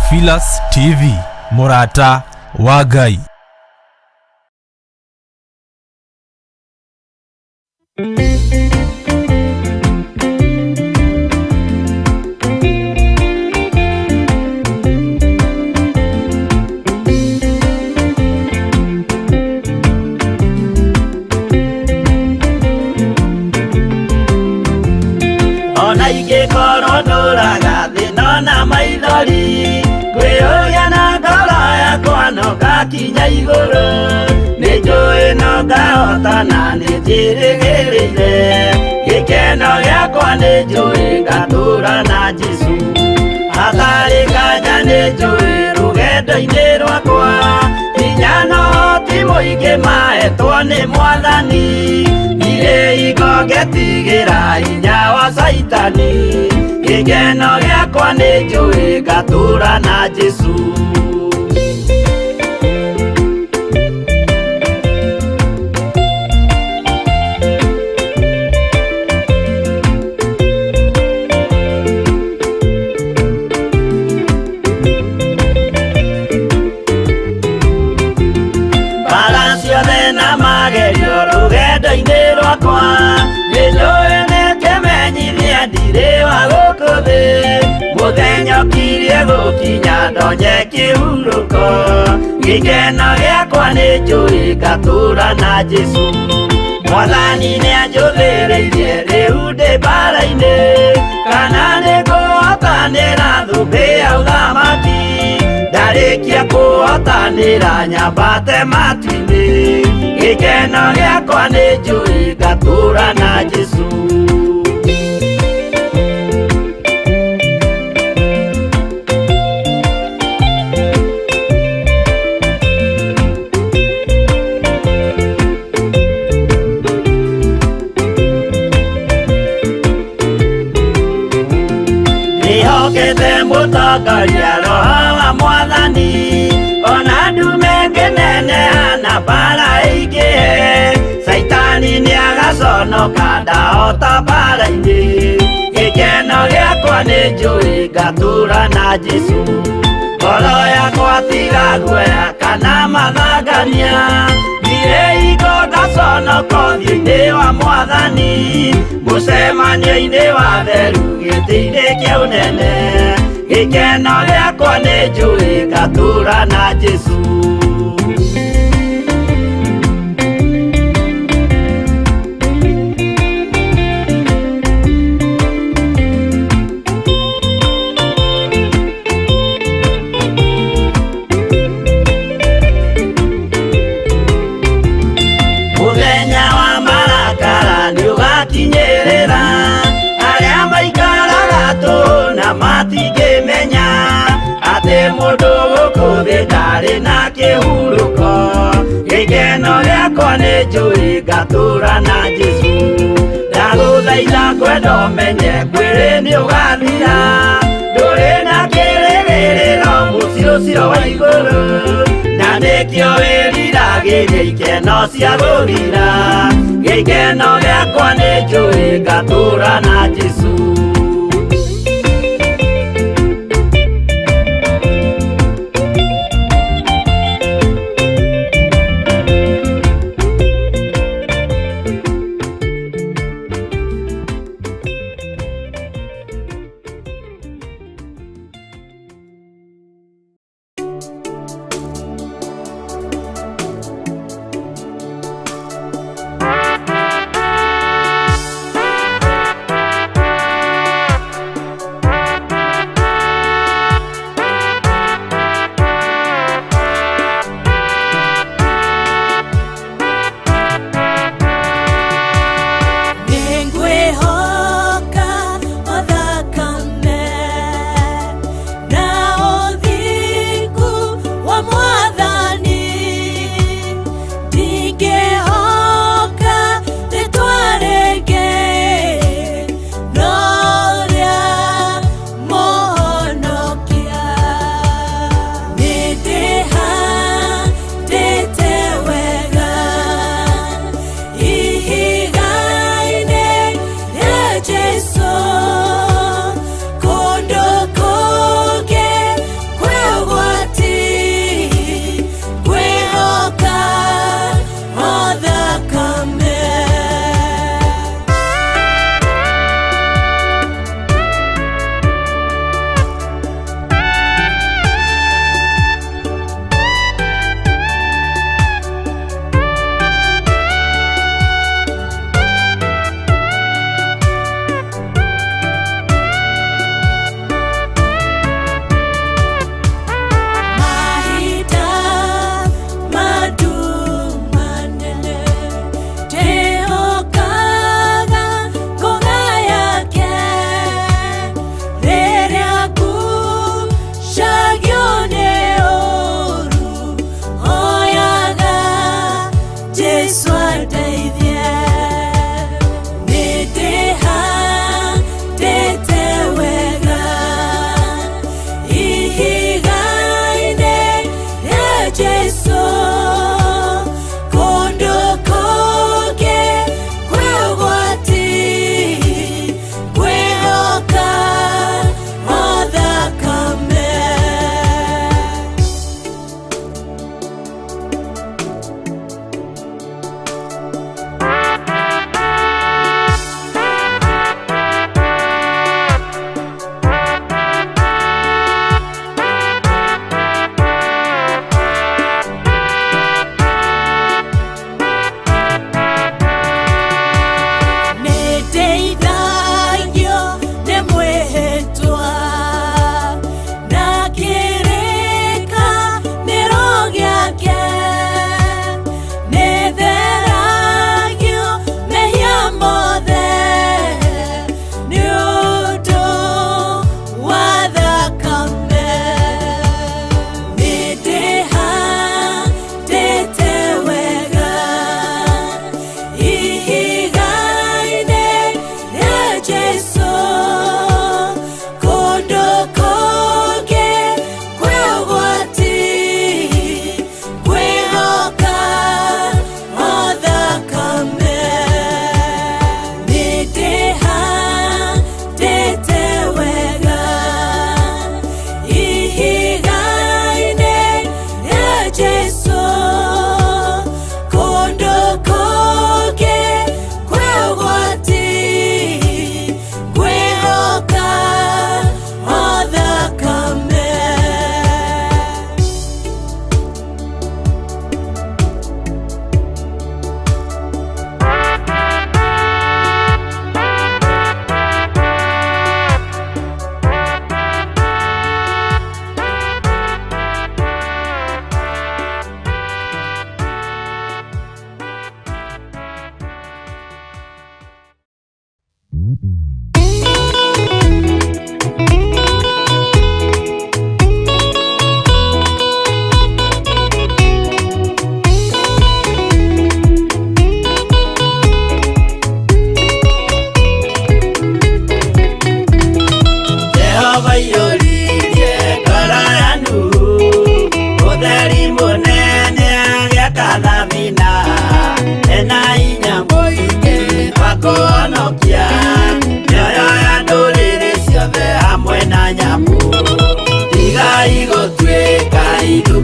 Theophilus TV, MURATA wa Ngai. Kinya iguru nijoe no gaotana nijirigirire gikeno giakwa nijoe ngatura na Jesu hatari kanya nijoe rugendo-ini rwakwa hinya no ti muingi mahetwo ni Mwathani ire igo ngetigira hinya wa Saitani gikeno giakwa nijoe ngatura na Jesu. Muthenya kirie gukinya ndonye kihuruko gikeno giakwa nijui ngatura na Jesu Mwathani nianjuthireirie riu ndi mbara-ini kana niguhotanira thumbi ya uthamaki ndarikia kuhotanira nyambate matu-ini gikeno giakwa nijui ngatura na Jesu. Mutogoria roho wa Mwathani ona ndume ngeneneana mbara ingĩhe Saitani nĩagaconoka ndahota mbara-ini gĩkeno gĩakwa nĩnjũĩ ngatura na Jesu ngoro yakwa tiga guoya kana mathangania thire igo ndaconoko ũthiũ-inĩ wa Mwathani mũcemanio-inĩ wa theru gĩtĩ-inĩ kĩa ũnene gikeno giakwa nijui ngatura na Jesu. Muthenya wa marakara niugakinyirira aria maikaraga tu na matingimenya ati mundu guku thi ndari na kihuruko gikeno giakwa nijui ngatura na Jesu ndaguthaitha ngwenda umenye kwiri niugathira nduri na kirigiriro muciĩ ũcio wa iguru na nikio wiriragiria ikeno cia guthira gikeno giakwa nijui ngatura na Jesu.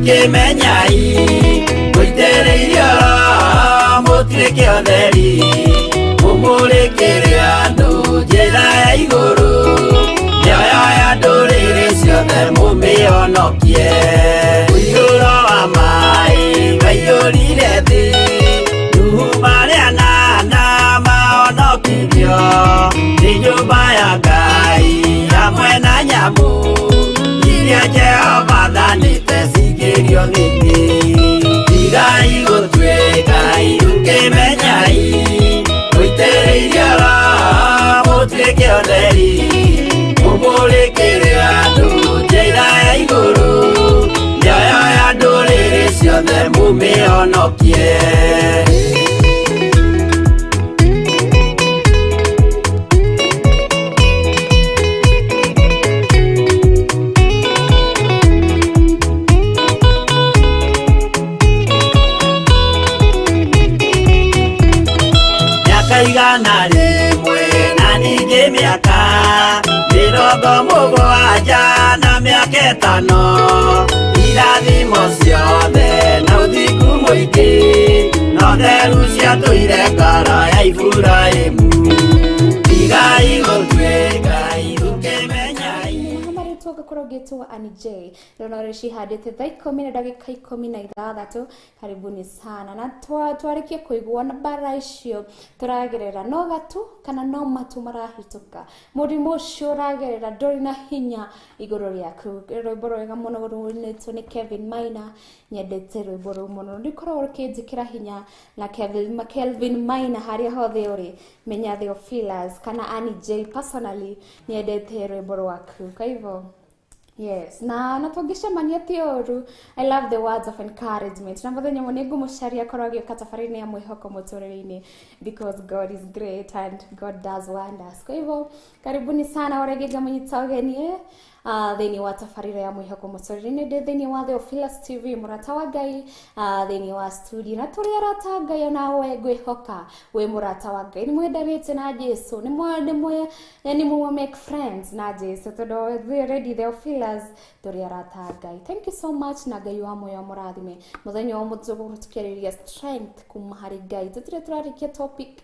Kimenyai Muitĩrĩirie oro mũtuĩke ũtheri mũmũrĩkĩre andũ njĩra ya igũrũ mĩoyo ya ndũrĩrĩ ciothe mũmĩhonokie mũiyũro wa maĩ waiyũrire thĩ Nuhu marĩa nana mahonokirio nĩ nyũmba ya Ngai hamwe na nyamũ iria Jehova thanĩte cingĩrio thĩinĩ tigai gũtuĩka Kimenyai Muitĩrĩirie oro mũtuĩke ũtheri mũmũrĩkĩre andũ njĩra ya igũrũ mĩoyo ya ndũrĩrĩ ciothe mũmĩhonokie igana rĩmwe na ningĩ mĩaka mĩrongo mũgwanja na mĩaka ĩtano irathimo ciothe na ũthingu mũingĩ na ũtheru ciatũire ngara ya Iburahĩmu igai gũtuĩka itũkĩmenyai Toga korogetwo ani J Ronore shihadete thaa 10 na ndagĩka 16 karibuni sana na twarikia kuigua na bara icio turagerera no gatu kana no matu marahituka mũrimũ ũcio ũragerera ndũrĩ na hinya igũrũ rĩaku rwĩmbo rwega mũno rũinĩtwo nĩ Kevin Maina nyendete rwĩmbo rũu mũno rũkoragwo rũkĩnjĩkĩra hinya na Kelvin Maina harĩa hothe ũrĩ menya Theophilus kana Ani J personally nyendete rwĩmbo rwaku kaivo. Yes, na tũngĩcemania ti ũru. I love the words of encouragement. Na mũthenya mũnene ngũmũcaria korwo agĩũka tabarĩra ya mwĩhoko mũtũrĩre-inĩ because God is great and God does wonders. Kwa hivyo, karibuni sana warege ngamanyita ũgeni thĩinĩ wa tabarĩra ya mwĩhoko mũtũrĩre-inĩ ndĩ thĩinĩ wa Theophilus TV mũrata wa Ngai thĩinĩ wa studio na tũrĩ arata Ngai onawe ngwĩhoka wĩ mũrata wa Ngai nĩ mwendanĩte na Jesũ nĩ mwe make friends na Jesũ tondũ ready Theophilus tũrĩ arata Ngai. Thank you so much na Ngai wa moyo mũrathime mũthenya wa mũthũgũ tukĩarĩrĩria strength kuma harĩ Ngai tũtire tũrarikia topic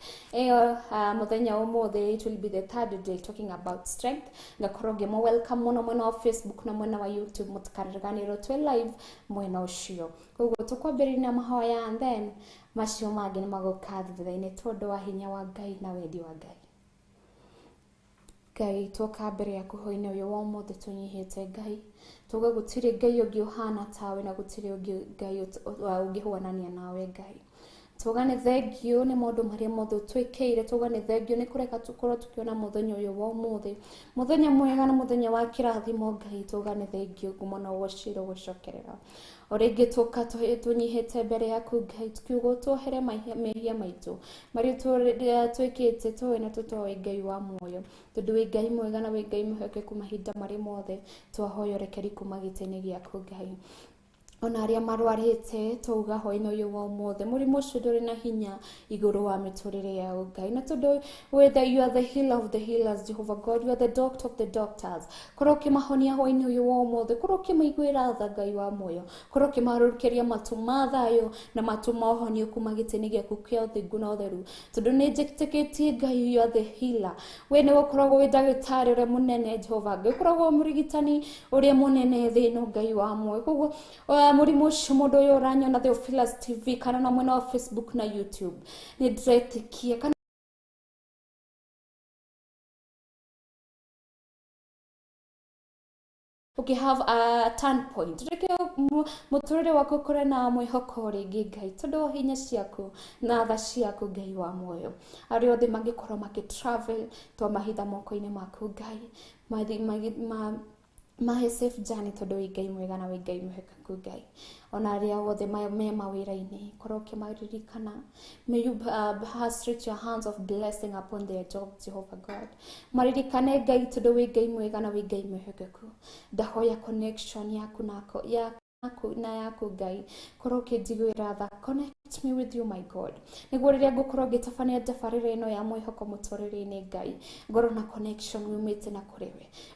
mũthenya ũmũthĩ it will be the third day talking about strength ngakorwo ngĩmũ welcome mũno mwena wa Facebook na mwena wa YouTube mũtikariganĩrwo twĩ live mwena ũcio koguo tũkwambĩrĩria na mahoya and then macio mangĩ nĩ magũka thutha-inĩ tondũ wa hinya wa Ngai na wendi wa Ngai. Ngai twoka mbere ya kũhoina ũyũ wa ũmũthĩ tũnyihĩte Ngai tuga gũtirĩ Ngai ũngĩ ũhana tawe na gũtirĩ ũngĩ Ngai ũngĩhuanania nawe Ngai. Tuga nĩ thengio nĩ maũndũ marĩa mothe twĩkĩire tuga nĩ thengio nĩ kũreka tũkorwo tũkiona mũthenya ũyũ wa ũmũthĩ mũthenya mwega na mũthenya wa kĩrathimo Ngai tuga nĩ thengio ngumo na ũciro gũcokerera orĩngĩ tũka tũnyihĩte mbere yaku Ngai tukiuga twohere mehia maitũ marĩa twĩkĩte tũĩ na tũtoĩ Ngai wa muoyo tondũ wĩ Ngai mwega na wĩ Ngai mũhokeku mahinda marĩ mothe twahoya ũrekeri kuma gĩtĩ-inĩ gĩaku Ngai. Ona arĩa marwarĩte tuga hoina ũyũ wa ũmũthĩ mũrimũ ũcio ndũrĩ na hinya igũrũ wa mĩtũrĩre yao Ngai na tondũ whether you are the healer of the healers Jehovah God you are the doctor of the doctors korwo ũkĩmahonia hoina ũyũ wa ũmũthĩ korwo ũkĩmaiguĩra tha Ngai wa muoyo korwo ũkĩmarũrũkĩria matu ma thayũ na matu ma ũhonio kuma gĩtĩ-inĩ gĩaku kĩa ũthingu na ũtheru tondũ nĩ njĩtĩkĩtie Ngai you are the healer we nĩ ũkoragwo wĩ ndagĩtarĩ ũrĩa mũnene Jehovah Ngai ũkoragwo mũrigitani ũrĩa mũnene thĩ ĩno Ngai wa muoyo koguo mũrimũ ũcio mũndũ ũyũ ũranyona Theophilus TV kana na mwena wa Facebook na YouTube nĩ ndĩretĩkia kana okay have a turn point reke mũtũrĩre waku kũrĩ na mwĩhoko rĩngĩ Ngai tondũ hinya ciaku na tha ciaku Ngai wa muoyo arĩa othe mangĩkorwo travel twamahitha moko-inĩ maku Ngai mahe safe journey tondũ wĩ Ngai mwega na wĩ Ngai mũhokeku Ngai ona arĩa othe me mawĩra-inĩ korwo ũkĩmaririkana may you stretch your hands of blessing upon their job Jehovah God maririkane Ngai tondũ wĩ Ngai mwega na wĩ Ngai mũhokeku ndahoya connection yaku na yaku Ngai korwo ũkĩnjiguĩra tha connect me with you my God nĩguo rĩrĩa ngũkorwo ngĩtabania tabarĩra ĩno ya mwĩhoko mũtũrĩre-inĩ Ngai ngorwo na connection umĩte na kũrĩ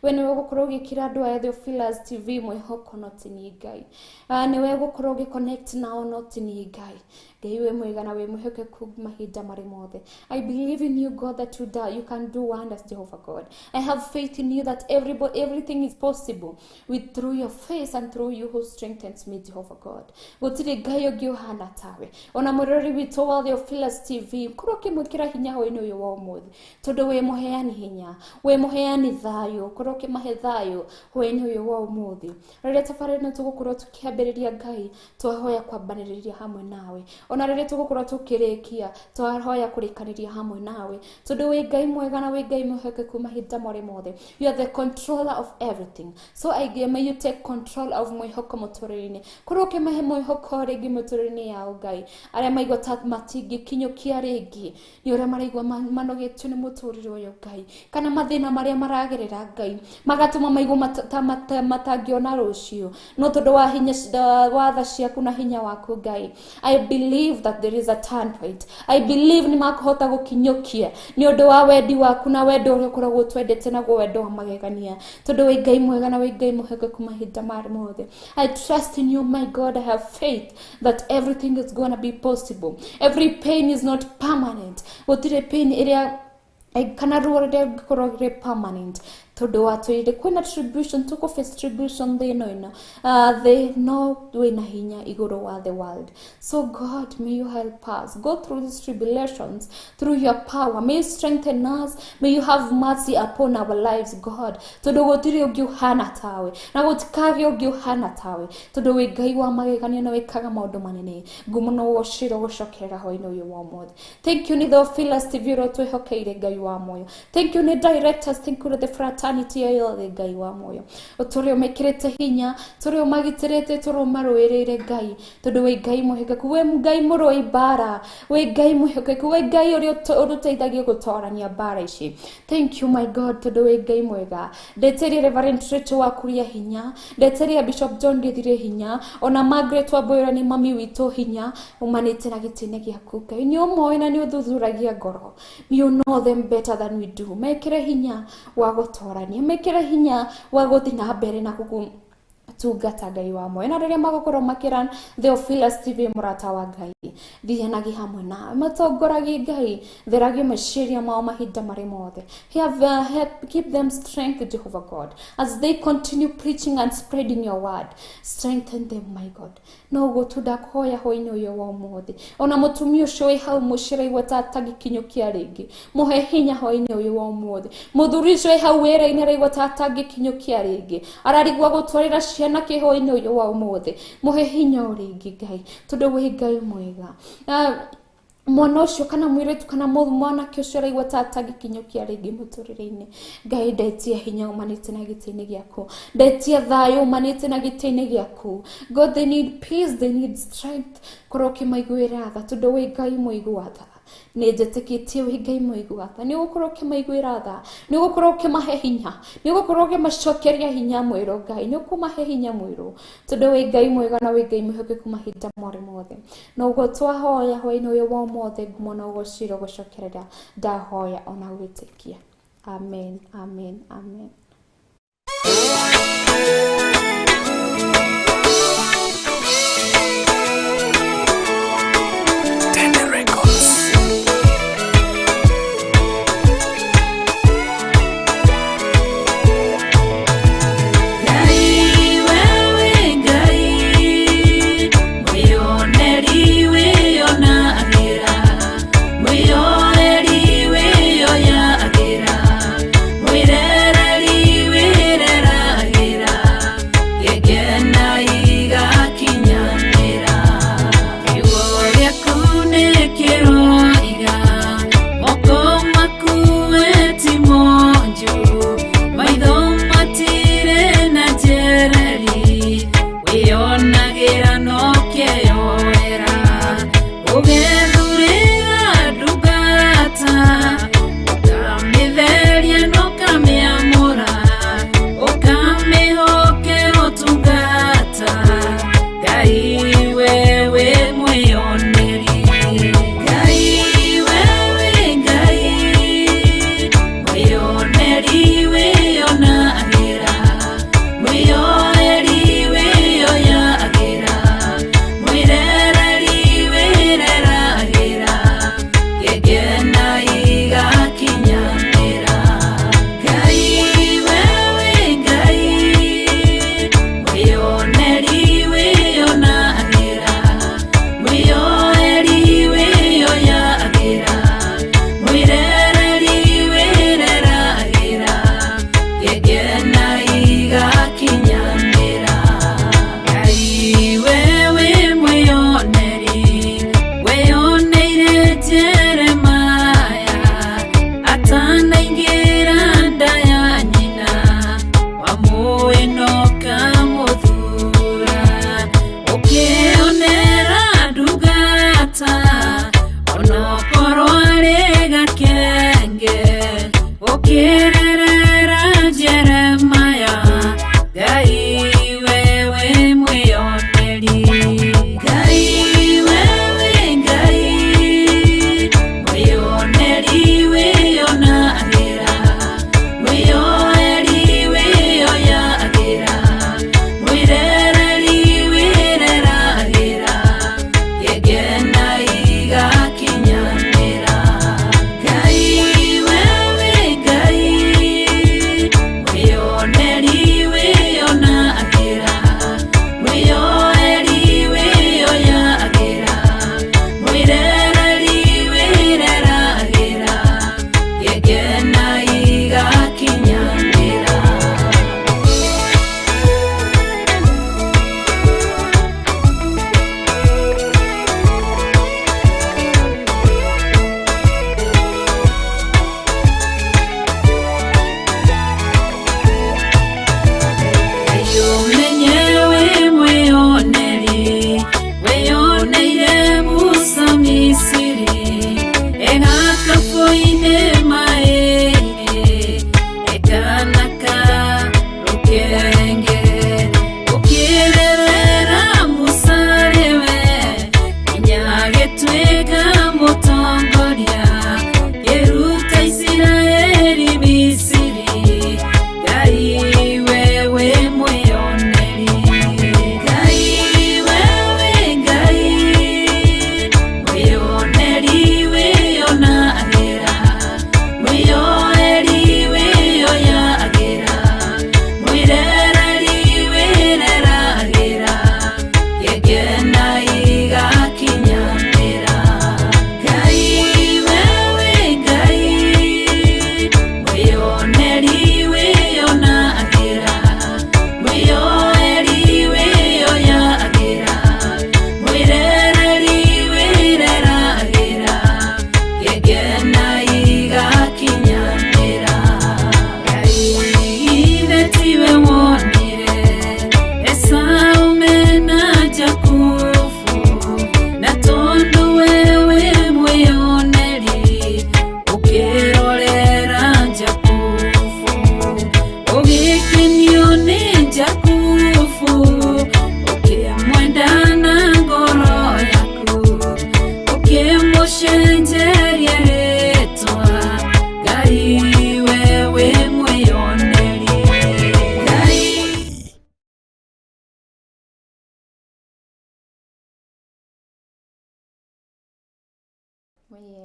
we nĩwe ũgũkorwo ũgĩkĩra andũ aya Theophilus TV mwĩhoko no ti niĩ Ngai nĩwe ũgũkorwo ũgĩconnect nao no ti niĩ Ngai Ngai wĩ mwega na wĩ mũhokeku mahinda marĩ mothe I believe in you God that you can do wonders Jehovah God I have faith in you that everything is possible through your face and through you who strengthens me Jehovah God gũtirĩ Ngai ũngĩ ũhana tawe ona mũrori witũ wa Theophilus TV korwo ũkĩmwĩkĩra hinya hwaĩ-inĩ ũyũ wa ũmũthĩ tondũ wĩ mũheani hinya wĩ mũheani thayũ korwo ũkĩmahe thayũ hwaĩ-inĩ ũyũ wa ũmũthĩ rĩrĩa tabarĩra ĩno tũgũkorwo tũkĩambĩrĩria Ngai twahoya kwambanĩrĩria hamwe nawe ona rĩrĩa tũgũkorwo tũkĩrĩkia twahoya kũrĩkanĩria hamwe nawe tondũ wĩ Ngai mwega na wĩ Ngai mũhokeku mahinda marĩ mothe you are the controller of everything so may you take control of mwĩhoko mũtũrĩre-inĩ korwo ũkĩmahe mwĩhoko rĩngĩ mũtũrĩre-inĩ yao Ngai arĩa maigua ta matingĩkinyũkia rĩngĩ nĩ ũrĩa maraigua manogetio nĩ mũtũrĩre ũyũ Ngai kana mathĩna marĩa maragerera Ngai magatũma maigua matangĩona rũciũ no tondũ wa hinya wa tha ciaku na hinya waku Ngai I believe believe that there is a turn point. I believe ni makuhota gukinyokia ni undu wa wendi waku na wendo uria ukoragwo twendete na wendo wa magegania tondu wi Ngai mwega na wi Ngai muheke kumahinda mari mothe. I trust in you, my God. I have faith that everything is going to be possible. Every pain is not permanent. Gutire pain iria kana ruo rĩrĩa ngĩkorwo rĩ permanent tondu watwire kwina tribulation tuko face tribulation thino they know wina hinya iguru wa the world. So God, may you help us go through these tribulations through your power. May you strengthen us. May you have mercy upon our lives, God. Tondu gutire ungi uhana tawe na gutikage ungi uhana tawe tondu wi Ngai wa magegania na wikaga maundu manene ngumuno woshiro gucokera hoino uyu wa mothe. Thank you ni Theophilus TV ro twihokeire Ngai wa moyo. Thank you ni directors. Thank you the fraternity yothe Ngai wa moyo. Turi umekirete hinya, turi umagitirete, turi umaruirire Ngai tondu wi Ngai muhekeku, we Ngai muroi bara, we Ngai muhekeku, we Ngai uri uruteithagia gutorania bara ici. Thank you, my God, tondu wi Ngai mwega. Ndeteria Reverend Rachel wa kuria hinya, ndeteria Bishop John Githire hinya, ona Margaret wa Boyra ni mami witu hinya, umanite na gitine giaku Ngai ni umwe na ni uthuthuragia ngoro. You know them better than we do. Mekire hinya wa gutorania, mekire hinya wa guthi na mbere na kuku tungata Ngai wa moyo na riria magokorwo makiran Theophilus TV murata wa Ngai thianagi hamwe na matongoragi Ngai theragi maciria mao mahinda mari mothe. Keep them strength, Jehovah God, as they continue preaching and spreading your word. Strengthen them, my God. No go tudakoya hoini uyu wa mothe ona mutumia ucio wi hau mucira igweta atagikinyukia ringi muhe hinya hoini uyu wa mothe. Muthuri ucio wi hau wira-ini igweta atagikinyukia ringi ararigwa gutwarira ciana kihoini uyu wa mothe muhe hinya ringi Ngai tondu wi Ngai mwega. Mwana ucio kana mwiritu kana mwanake ucio araigua atagikinyukia ringi muturire-ini Ngai ndetie hinya umanite na gitini giaku, ndetie thayo umanite na gitini giaku. God, they need peace, they need strength. Koroki maiguira tha tondu wi Ngai muigua tha ni njetikitie wi Ngai muigua tha ni gukorwo kimaiguira tha ni gukorwo kimahe hinya ni gukorwo kimacokeria hinya mwiro Ngai ni kumahe hinya mwiro tondu wi Ngai mwega na wi Ngai muheke kumahinda mori mothe. No ugo twahoya hoini uyu wa mothe ngumona ugo ciro gucokerera ndahoya ona gwitikia. Amen, amen, amen. Mwirereri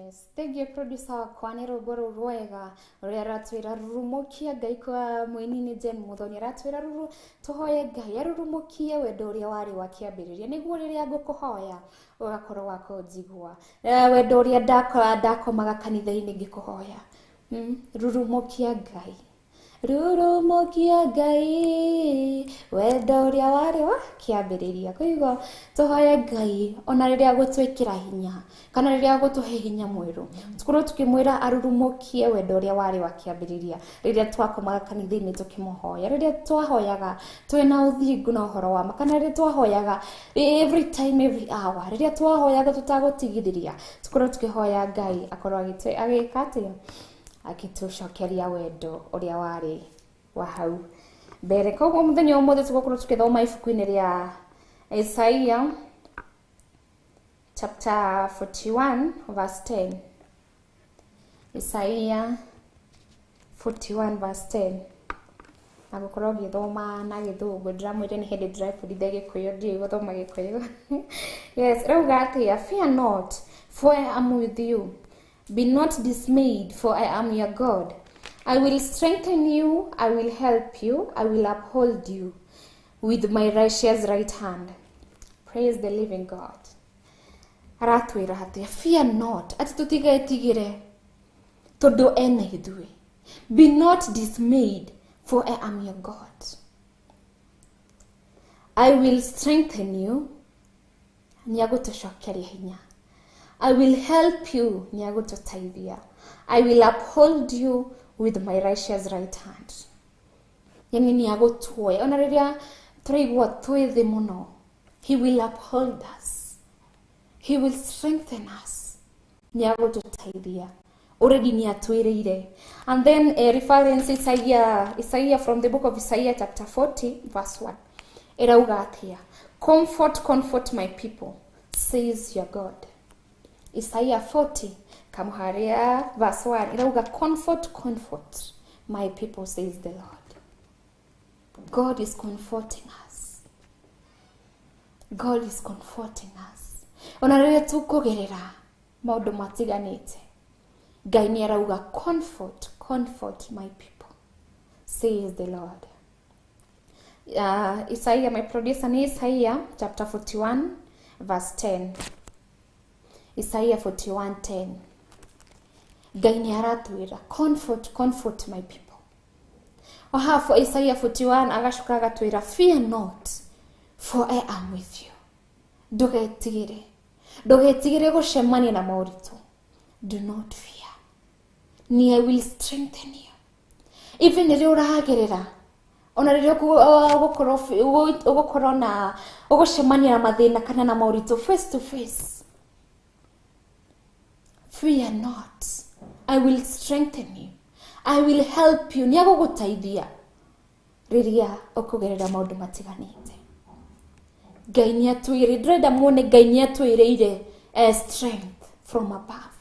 Yes, thank you producer wakwa nĩ rwĩmbo rũu rwega rũrĩa ratwĩra rurumukia Ngai kwa Mwihoko Jen Muthoni ratwĩra ruru tũhoye Ngai arurumukie wendo ũrĩa warĩ wa kĩambĩrĩria nĩguo rĩrĩa ngũkũhoya ũgakorwo wa kũnjigua wendo ũrĩa ndakomaga kanitha-inĩ ngĩkũhoya rurumukia Ngai rurumukia Ngai wendo ũrĩa warĩ wa kĩambĩrĩria kũigua tũhoye Ngai ona rĩrĩa gũtwĩkĩra hinya kana rĩrĩa gũtũhe hinya mwerũ tukorwo tukĩmwĩra arurumukie wendo ũrĩa warĩ wa kĩambĩrĩria rĩrĩa twakomaga kanitha-inĩ tukĩmũhoya rĩrĩa twahoyaga twĩna ũthingu na ũhoro wa ma kana rĩrĩa twahoyaga every time every hour rĩrĩa twahoyaga tutagũtigithĩria tukorwo tukĩhoya Ngai akorwo agĩka atĩa akĩtũcokeria wendo ũrĩa warĩ wa hau mbere koguo mũthenya ũmũthĩ tũgũkorwo tũgĩthoma ibuku-inĩ rĩa Isaiah chapter 41 verse 10 Isaiah 41 verse 10 na gũkorwo ngĩthoma na gĩthũngũ ndiramwĩre nĩ hĩndĩ ndĩrebundithia Gĩkũyũ ndiũĩ gũthoma Gĩkũyũ yes rauga atĩa fear not for I am with you. Be not dismayed, for I am your God. I will strengthen you, I will help you, I will uphold you with my righteous right hand. Praise the living God. Aratwĩra atĩa fear not, atĩ tũtigetigĩre tondũ ena ithuĩ. Be not dismayed, for I am your God. I will strengthen you, nĩagũtũcokeria hinya. I will help you, nĩagũtũteithia. I will uphold you with my righteous right hand. Yani nĩagũtuoya. Ona rĩrĩa tũraigua twĩ thĩ mũno, he will uphold us. He will strengthen us. Nĩagũtũteithia. Already nĩatwĩrĩire. And then a reference Isaiah from the book of Isaiah chapter 40 verse 1. Erauga atĩa? Comfort my people, says your God. Isaiah 40 kamuharia verse 1 irauga comfort my people, says the Lord. God is comforting us. God is comforting us. Ona rĩrĩa tukũgerera maũndũ matiganĩte Ngai nĩ arauga comfort my people, says the Lord. Isaiah, my producer ni Isaiah chapter 41 verse 10. Isaiah 41:10. Ngai nĩ aratwĩra comfort my people. Oha Isaiah 41 agacoka agatwĩra fear not, for I am with you. Ndũgetigĩre gũcemania na maũritũ. Do not fear. I will strengthen you. Even rĩrĩa ũragerera ona rĩrĩa ũgũkorwo na ũgũcemania na mathĩna kana na maũritũ face to face. Fear not, I will strengthen you, I will help you. Ni agũgũteithia rĩrĩa ũkũgerera maũndũ matiganĩte. Ngai nĩ atwĩrĩire, ndĩrenda muone Ngai nĩ atwĩrĩire strength from above.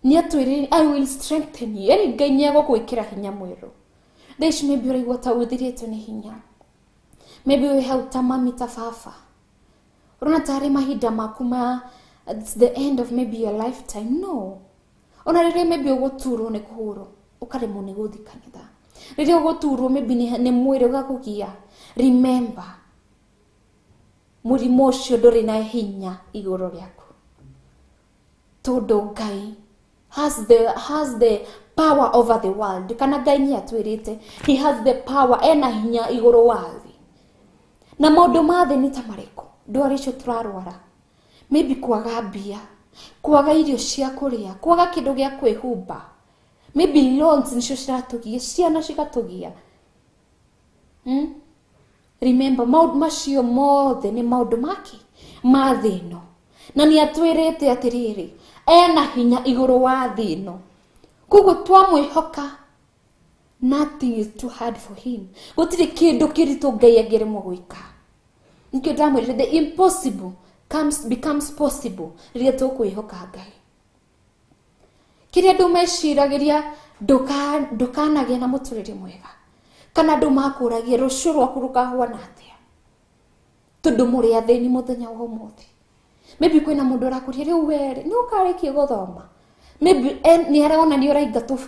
Nĩ atwĩrĩire I will strengthen you. Yani Ngai nĩ agũgwĩkĩra hinya mwerũ. This maybe ũraigua ta ũthirĩtwo nĩ hinya. Maybe we hau ta mami ta baba. Ũrona tarĩ mahinda maku ma it's the end of maybe your lifetime. No. Ona rĩrĩa maybe ũgũturwo nĩ kũhũrwo, ũkaremwo nĩ gũthiĩ kanitha. Rĩrĩa ũgũturwo maybe nĩ mwĩrĩ ũgakũgia. Remember, mũrimũ ũcio ndũrĩ na hinya igũrũ rĩaku. Tondũ Ngai has the power over the world. Kana Ngai nĩ atwĩrĩte he has the power, ena hinya igũrũ wa thĩ. Na maũndũ ma thĩ nĩ ta marĩkũ? Ndwari icio tũrarwara. Maybe kwaga mbia, kwaga irio cia kũrĩa, kwaga kĩndũ gĩa kwĩhumba. Maybe loans nicio ciratũgia, ciana cigatũgia. Remember, maũndũ macio mothe nĩ maũndũ maki ma thĩ ĩno. Na nĩ atwĩrĩte atĩrĩrĩ, ena hinya igũrũ wa thĩ ĩno. Koguo twamwĩhoka, nothing is too hard for him. Gũtirĩ kĩndũ kĩritũ Ngai angĩremwo gwĩka. Nikĩo ndamwĩrire the impossible becomes possible rĩrĩa tũkwĩhoka Ngai. Kĩrĩa andũ meciragĩria ndũkanagĩa na mũtũrĩre mwega, kana andũ makũragia rũciũ rwaku rũkahuana atĩa, tondũ mũrĩ athĩni mũthenya wa ũmũthĩ. Maybe kwĩna mũndũ ũrakũria rĩu werĩ nĩ ũkarĩkia gũthoma. Maybe nĩ arona nĩ ũraingatwo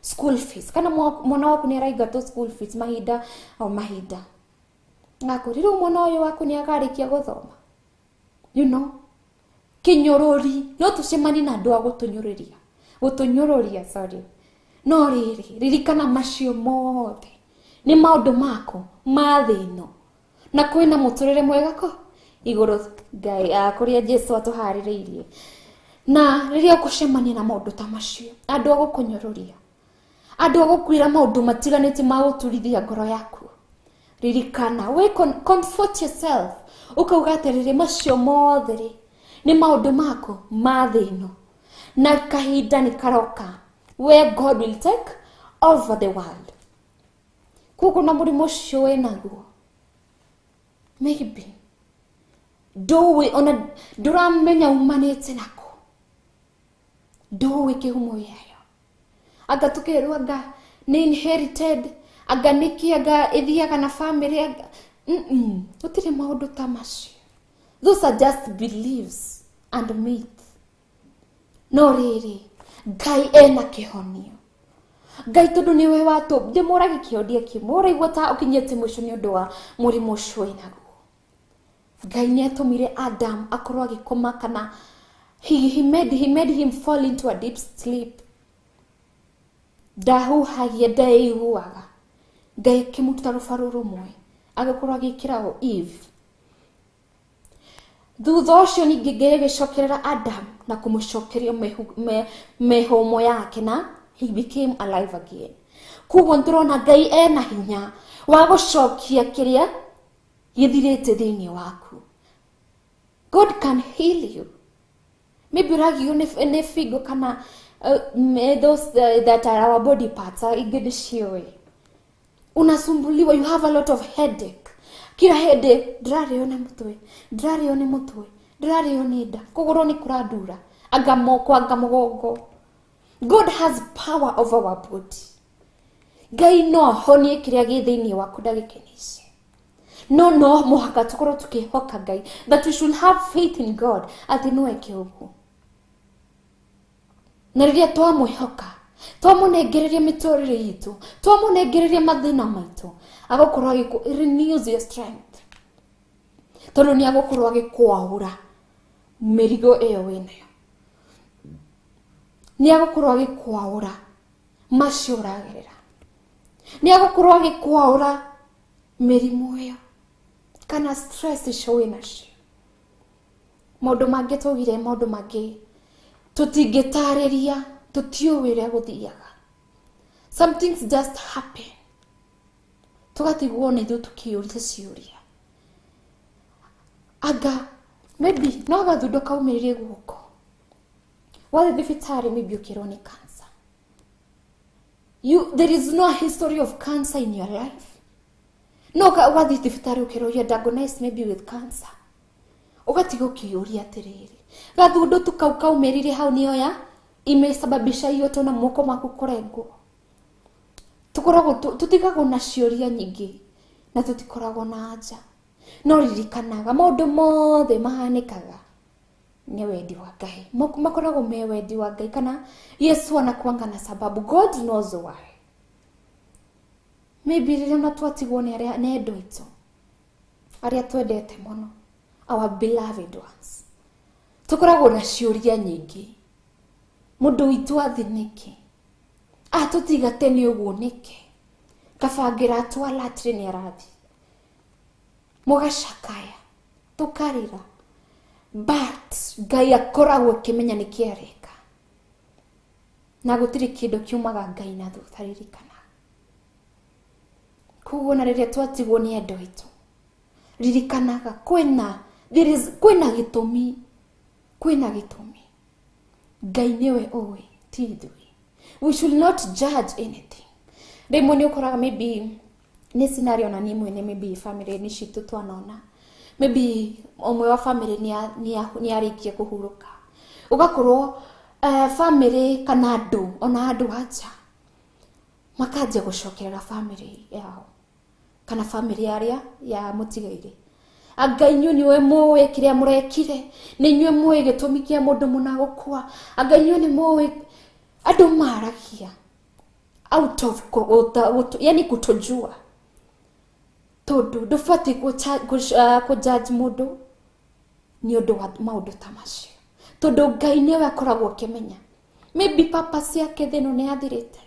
school fees, kana mwana waku nĩ araingatwo school fees mahinda o mahinda. Ngakũri rĩu mwana ũyũ waku nĩ akarĩkia gũthoma. You know, kinyũrũri, no tũcemani na andũ a gũtũnyũrũria, sorry. No rĩrĩ, ririkana macio mothe nĩ maũndũ mako ma thĩ ĩno. Na kwĩna mũtũrĩre mwega ko igũrũ Ngai kũrĩa Jesũ atũharĩrĩirie. Na rĩrĩa ũkũcemania na maũndũ ta macio, andũ a gũkũnyũrũria, andũ a gũkwĩra maũndũ matiganĩte ma gũturithia ngoro yaku, ririkana, we comfort yourself. Ukauga atĩrĩrĩ, macio mothe rĩ nĩ maũndũ mako ma thĩ ĩno. Na kahinda nĩ karoka where God will take over the world. Koguo na mũrimũ ũcio wĩnaguo, maybe ndũĩ ona ndũramenya umanĩte nako, ndũĩ kĩhumo gĩayo. Anga tũkĩrwo anga nĩ inherited, anga nĩkĩ, anga ithiaga na family, anga gũtirĩ maũndũ ta macio. Those are just beliefs and myths. No rĩrĩ, Ngai ena kĩhonio. Ngai tondũ nĩwe watũ, ndĩmũrage kĩũria kĩmwe, ũraigua ta ũkinyĩte mũico nĩ ũndũ wa mũrimũ ũcio wĩnaguo. Ngai nĩ atũmire Adam akorwo agĩkoma, kana he made him fall into a deep sleep. Ndahuhagia, ndaiguaga. Ngai akĩmũruta rũbarũ rũmwe, agĩkorwo agĩkĩra Eve. Thutha ũcio ningĩ Ngai agĩcokerera Adam na kũmũcokeria mĩhũmũ yake, na he became alive again. Koguo ndĩrona Ngai ena hinya wa gũcokia kĩrĩa gĩthirĩte thĩinĩ waku. God can heal you. Maybe ũragio nĩ figo, kana those that are our body parts, ingĩ ndĩciũĩ. Unasumbuliwa, you have a lot of headache. Kila hede, ndĩrarĩo nĩ mũtwe, ndĩrarĩo nĩ nda, kũgũrũ nĩ kũrandura, anga moko, anga mũgongo. God has power over our body. Ngai no ahonie kĩrĩa gĩ thĩinĩ waku ndagĩka-inĩ ici. No mũhaka tũkorwo tũkĩhoka Ngai, that we should have faith in God, atĩ no eke ũguo. Na rĩrĩa twamwĩhoka, twamũnengereria mĩtũrĩre itũ, twamũnengereria mathĩna maitũ, agũkorwo renews your strength. Tondũ nĩ agũkorwo agĩkwaũra mĩrigo ĩyo wĩnayo. Nĩ agũkorwo agĩkwaũra macio ũragerera. Nĩ agũkorwo agĩkwaũra mĩrimũ ĩyo, kana stress icio wĩnacio. Maũndũ mangĩ tũgire, maũndũ mangĩ tũtingĩtarĩria, tũtiũĩ ũrĩa gũthiaga. Some things just happen. Tugatigwo nĩ ithuĩ tũkĩũria ciũria. Anga maybe no gathundo kaumĩrĩrie guoko, Wathi thibitari maybe ukirwo ni cancer. There is no history of cancer in your life. No wathi thibitari ukirwo you are diagnosed maybe with cancer. Ugatiga ukiyuria atiriri. Gathundu tukaumerire hau niyo ya imesababisha hiyo tona moko maku kurengwo. Tukoragwo tutigagwo na ciuria nyingi na tutikoragwo na anja. No ririkanaga maundu mothe mahanikaga ni wendi wa Ngai. Makoragwo me wendi wa Ngai kana Yesu anakuanga na sababu. God knows why. Maybe rĩrĩa na twatigwo nĩ arĩa nendo itũ arĩa twendete mũno, our beloved ones. Tukoragwo na ciuria nyingi. Mundu witũ athiniki atutiga tene uguo niki kabangira twala atire ni arathi mugacakaya tukarira, but Ngai akoragwo kimenya nikiareka na gutiri kindu kiumaga Ngai na thutharirikana. Kuguo na riria twatigwo ni endo itu ririkanaga kwina gitumi, Ngai niwe owe ti ithui. We should not judge anything. Rĩmwe nĩ ũkoraga maybe ni scenario na nimwe ni maybe family ni citu twanona. Maybe omwe wa family ni arikie kuhuruka. Ugakorwo family kana andu ona andu acha makaje gucokerera family yao kana family aria ya mutigaire. Anga inyu niwe muwe kiria murekire, ni inyu muwe gitumi kia mundu munagukua. Anga inyu ni muwe andu maragia out of yani kutojua. Tondu ndubati ku judge mundu ni undu wa maundu tamacio. Tondu Ngai niwe akoragwo kimenya. Maybe papa ciake thino ni athirite.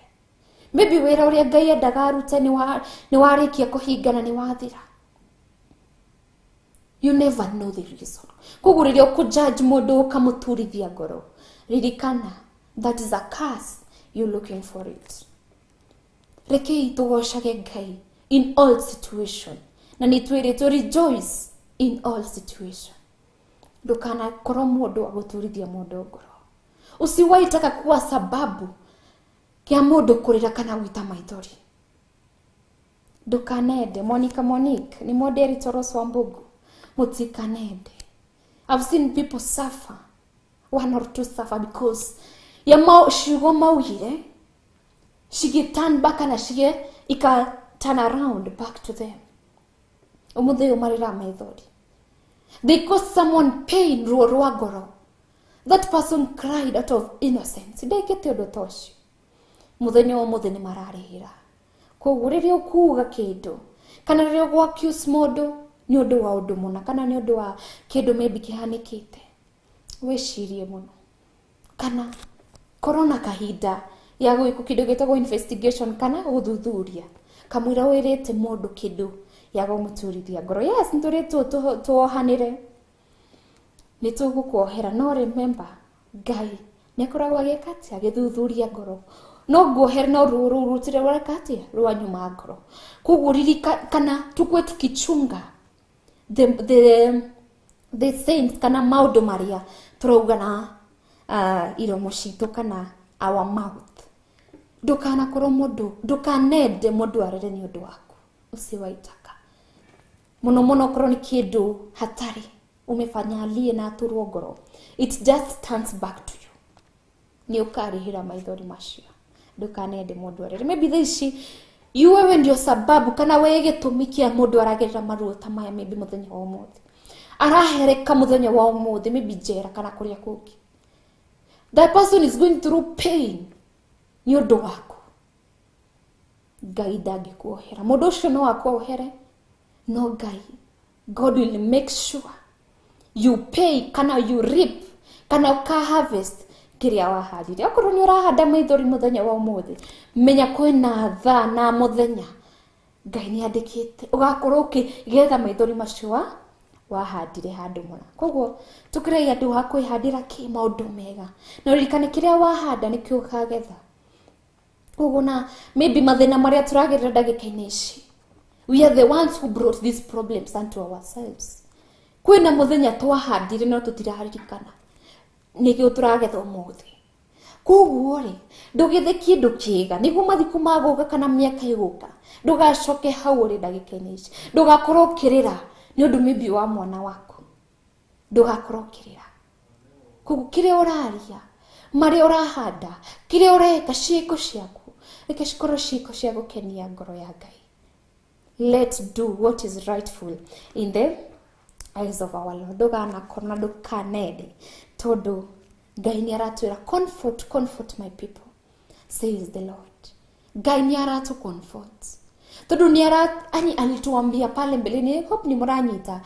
Maybe wera uria Ngai endaga arute ni warikia kuhingana ni wathira. You never know the reason. Kuguo riria ku judge mundu ukamuturithia ngoro, ririkana that is a curse. You're looking for it. Rekei tugocage Ngai in all situation. Na nitwire to rejoice in all situation. Ndukana korwo mundu aguturithia mundu ngoro. Usiwaitaka kuwa sababu kia mundu kurira kana gwita maithori. Ndukanende Monique ni moderi Toros wa Mbugu. Mutikanende. I've seen people suffer. One or two suffer because ya shigo maugire. She get turned back and she ika turn around back to them. Umuthe umarira maithori. They caused someone pain ruorwagoro. That person cried out of innocence. Ndekete undu tocio. Muthenya umuthe ni mararihira. Koguo riria ukuga kindu kana riria gwakius mundu ni undu wa undu muna kana ni undu wa kindu maybe kihanikite, wicirie muno kana corona kahinda ya gwiku kindu gitagwo investigation kana guthuthuria kamwira wirite mundu kindu ya gumuturithia ngoro. Yes, nturitwo tuohanire ni tugukuohera. No remember Ngai ni akoragwo agikati agithuthuria ngoro. No guohera no rutire warakati rwa nyuma ngoro. Kuguo kana tukwe tukichunga the saints kana maundu maria turauga na iromo citu kana our mouth. Ndukana korwo mundu ndukanende mundu arere ni undu waku usiwaitaka muno korwo ni kindu hatari umefanya alie na aturwo ngoro, it just turns back to you. Ni ukarihira maithori macio. Ndukanende mundu arere. Maybe this you wewe ndio sababu kana wewe gitumikia mundu aragerera maruo ta maya maybe muthenya wa umuthi. Arahereka muthenya wa umuthi maybe jera kana kuria kungi. That person is going through pain. Ni undu waku. Ngai ndangikuohera. Mundu ucio no akuohere. No Ngai. God will make sure you pay kana you reap kana uka harvest kiria wahandire. Okorwo ni urahanda maithori muthenya wa umuthi, menya kwina tha na muthenya Ngai ni andikite ugakorwo ukigetha maithori macio wahandire handu muna. Koguo tukirei andu ha kwihandira ki maundu mega na ririkane kiria wahanda nikio ukagetha. Koguo na maybe mathina maria turagerera ndagika-ini ici, we are the ones who brought these problems unto ourselves. Kwina muthenya twahandire no tutiraririkana nikio turagetha umuthi. Koguo ri ndugithe kindu kiga niguo mathiku maguka kana miaka iguka ndugacoke hau ri ndagika-ini ici ndugakorwo kirira ni undu maybe wa mwana waku ndugakorwo kirira koguo kiria uraria mari urahanda kiria ureka ciiko ciaku reke cikorwo ciiko cia gukenia ngoro ya Ngai. Let's do what is rightful in the eyes of our Lord. Nduganakorwo ndukanende tondu Ngai ni aratwira comfort my people, says the Lord. Ngai ni aratu comfort tondu ni alituambia pale mbeleni, hope ni muranyita,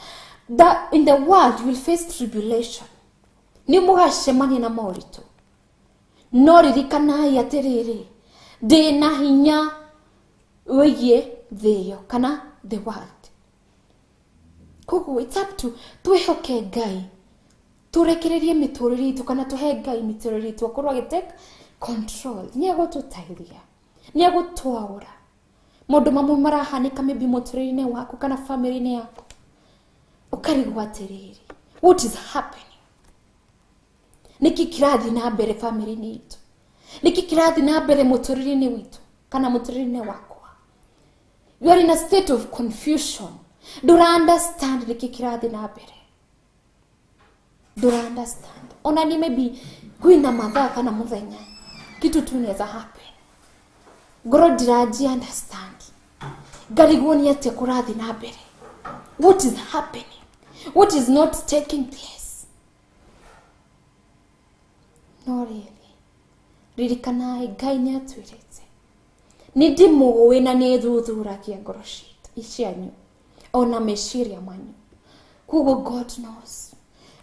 that in the world you will face tribulation. Ni mugacemania na moritu no ririkanai atiriri ndina hinya wigie thio kana the world. Koguo it's up to twihoke Ngai, turekererie miturire itu kana tuhe Ngai miturire itu akorwo agitake control. Ni agututairia, ni agutwaura mundu mamwe marahanika maybe muturire waku kana family yaku ukarigwa atiriri what is happening. Niki kirathi na mbere family itu, niki kirathi na mbere muturire witu kana muturire wakwa. You are in a state of confusion. Do you understand niki kirathi na mbere? Do you understand? Ona ni maybe kuina mathaa kana muthenya kitu tu neza happen. God diraji understand. Garigwo ni ati kurathi na mbere. What is happening? What is not taking place? No really. Ririkanae Ngai ni atwirite. Ni ndimuwi na ni thuthuragia ngoro citu icianyu ona meciria manyu. Koguo God knows.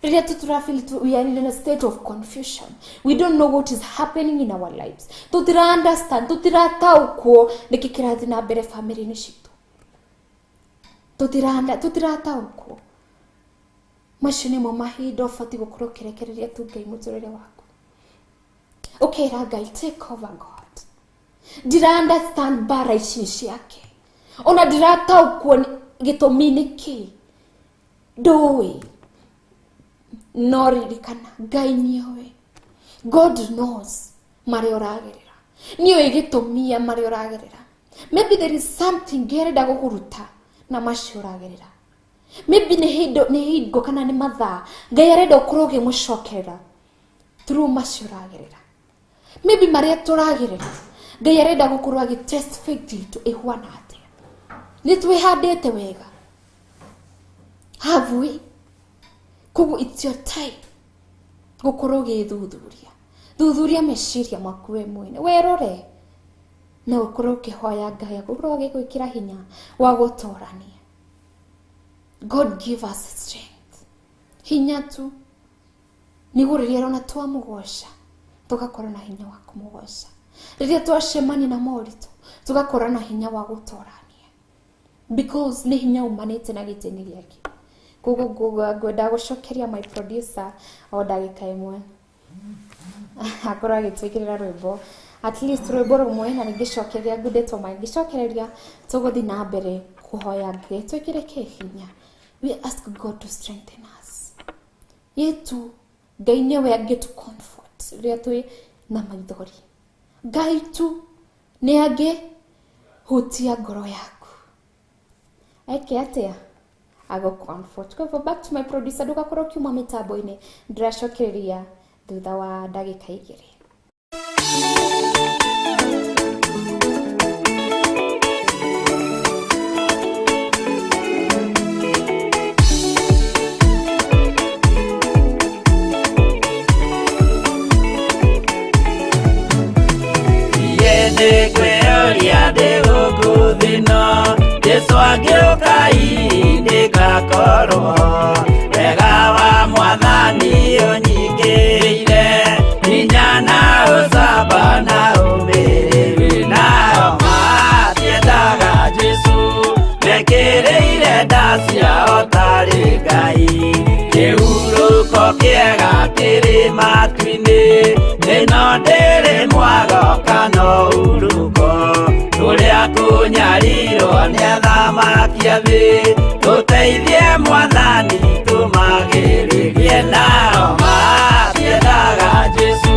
We are in a state of confusion. We don't know what is happening in our lives. Tutira understand, tutira tauko niki kirathi na mbere family ni citu. Tutira tauko. Mashini mo mahinda fati gukorwo kirekereria tu Ngai muturire waku. Okay, Ngai, take over God. Dira understand bara ici ciake. Ona dira tauko gitumi niki. Doe. Noririkana Ngai niowe. God knows mari uragerera. Niyo igitumia mari uragerera. Maybe there is something gereda gukuruta na mashi uragerera. Maybe ni hindo kana ni mathaa Ngai arenda ukuroge mucokerera through mashi uragerera. Maybe mari turagerera Ngai arenda gukorwo agitest faith itu ihwana atia. Ni twihandite wega. Have we? Koguo it's your time gukorwo thuthuria meciria maku we mwene werore na ukorwo kihoya Ngai akorwo agigwikira hinya wa gutorania. God give us strength, hinya tu niguo riria rona twamugosha tugakorwo na hinya wa kumugosha, riria twacemania na moritu tugakorwo na hinya wa gutorania, because ni hinya umanite na giteni giake. Koguo ngwenda gucokeria my producer o ndagika imwe akorwo agitwikirira rwimbo, at least rwimbo rumwe na ningicokeria ngudetwo mangicokereria tuguthi na mbere kuhoya Ngai twikire hinya. We ask God to strengthen us. Yetu Ngai niwe angitu comfort riria twi na maithori. Ngai tu ni angi hutia ngoro yaku eke atia ago comfort. Go back to my producer ndugakorwo kiuma mitambo-ini ndiracokereria thutha wa ndagika igiri. Yesu ageuka indi gakorwo wega wa Mwathani unyingĩrĩire hinya na ũcamba na ũmĩrĩru nao matiendaga Jesu mekĩrĩire nda ciao tarĩ Ngai. Kĩhurũko kĩega kĩrĩ matu-inĩ ĩno ndĩrĩ mwago kana uruko tũrĩa kũnyarirwo nĩ athamaki a thĩ tũteithie Mwathani tũmagĩrĩrie nao matiendaga Jesu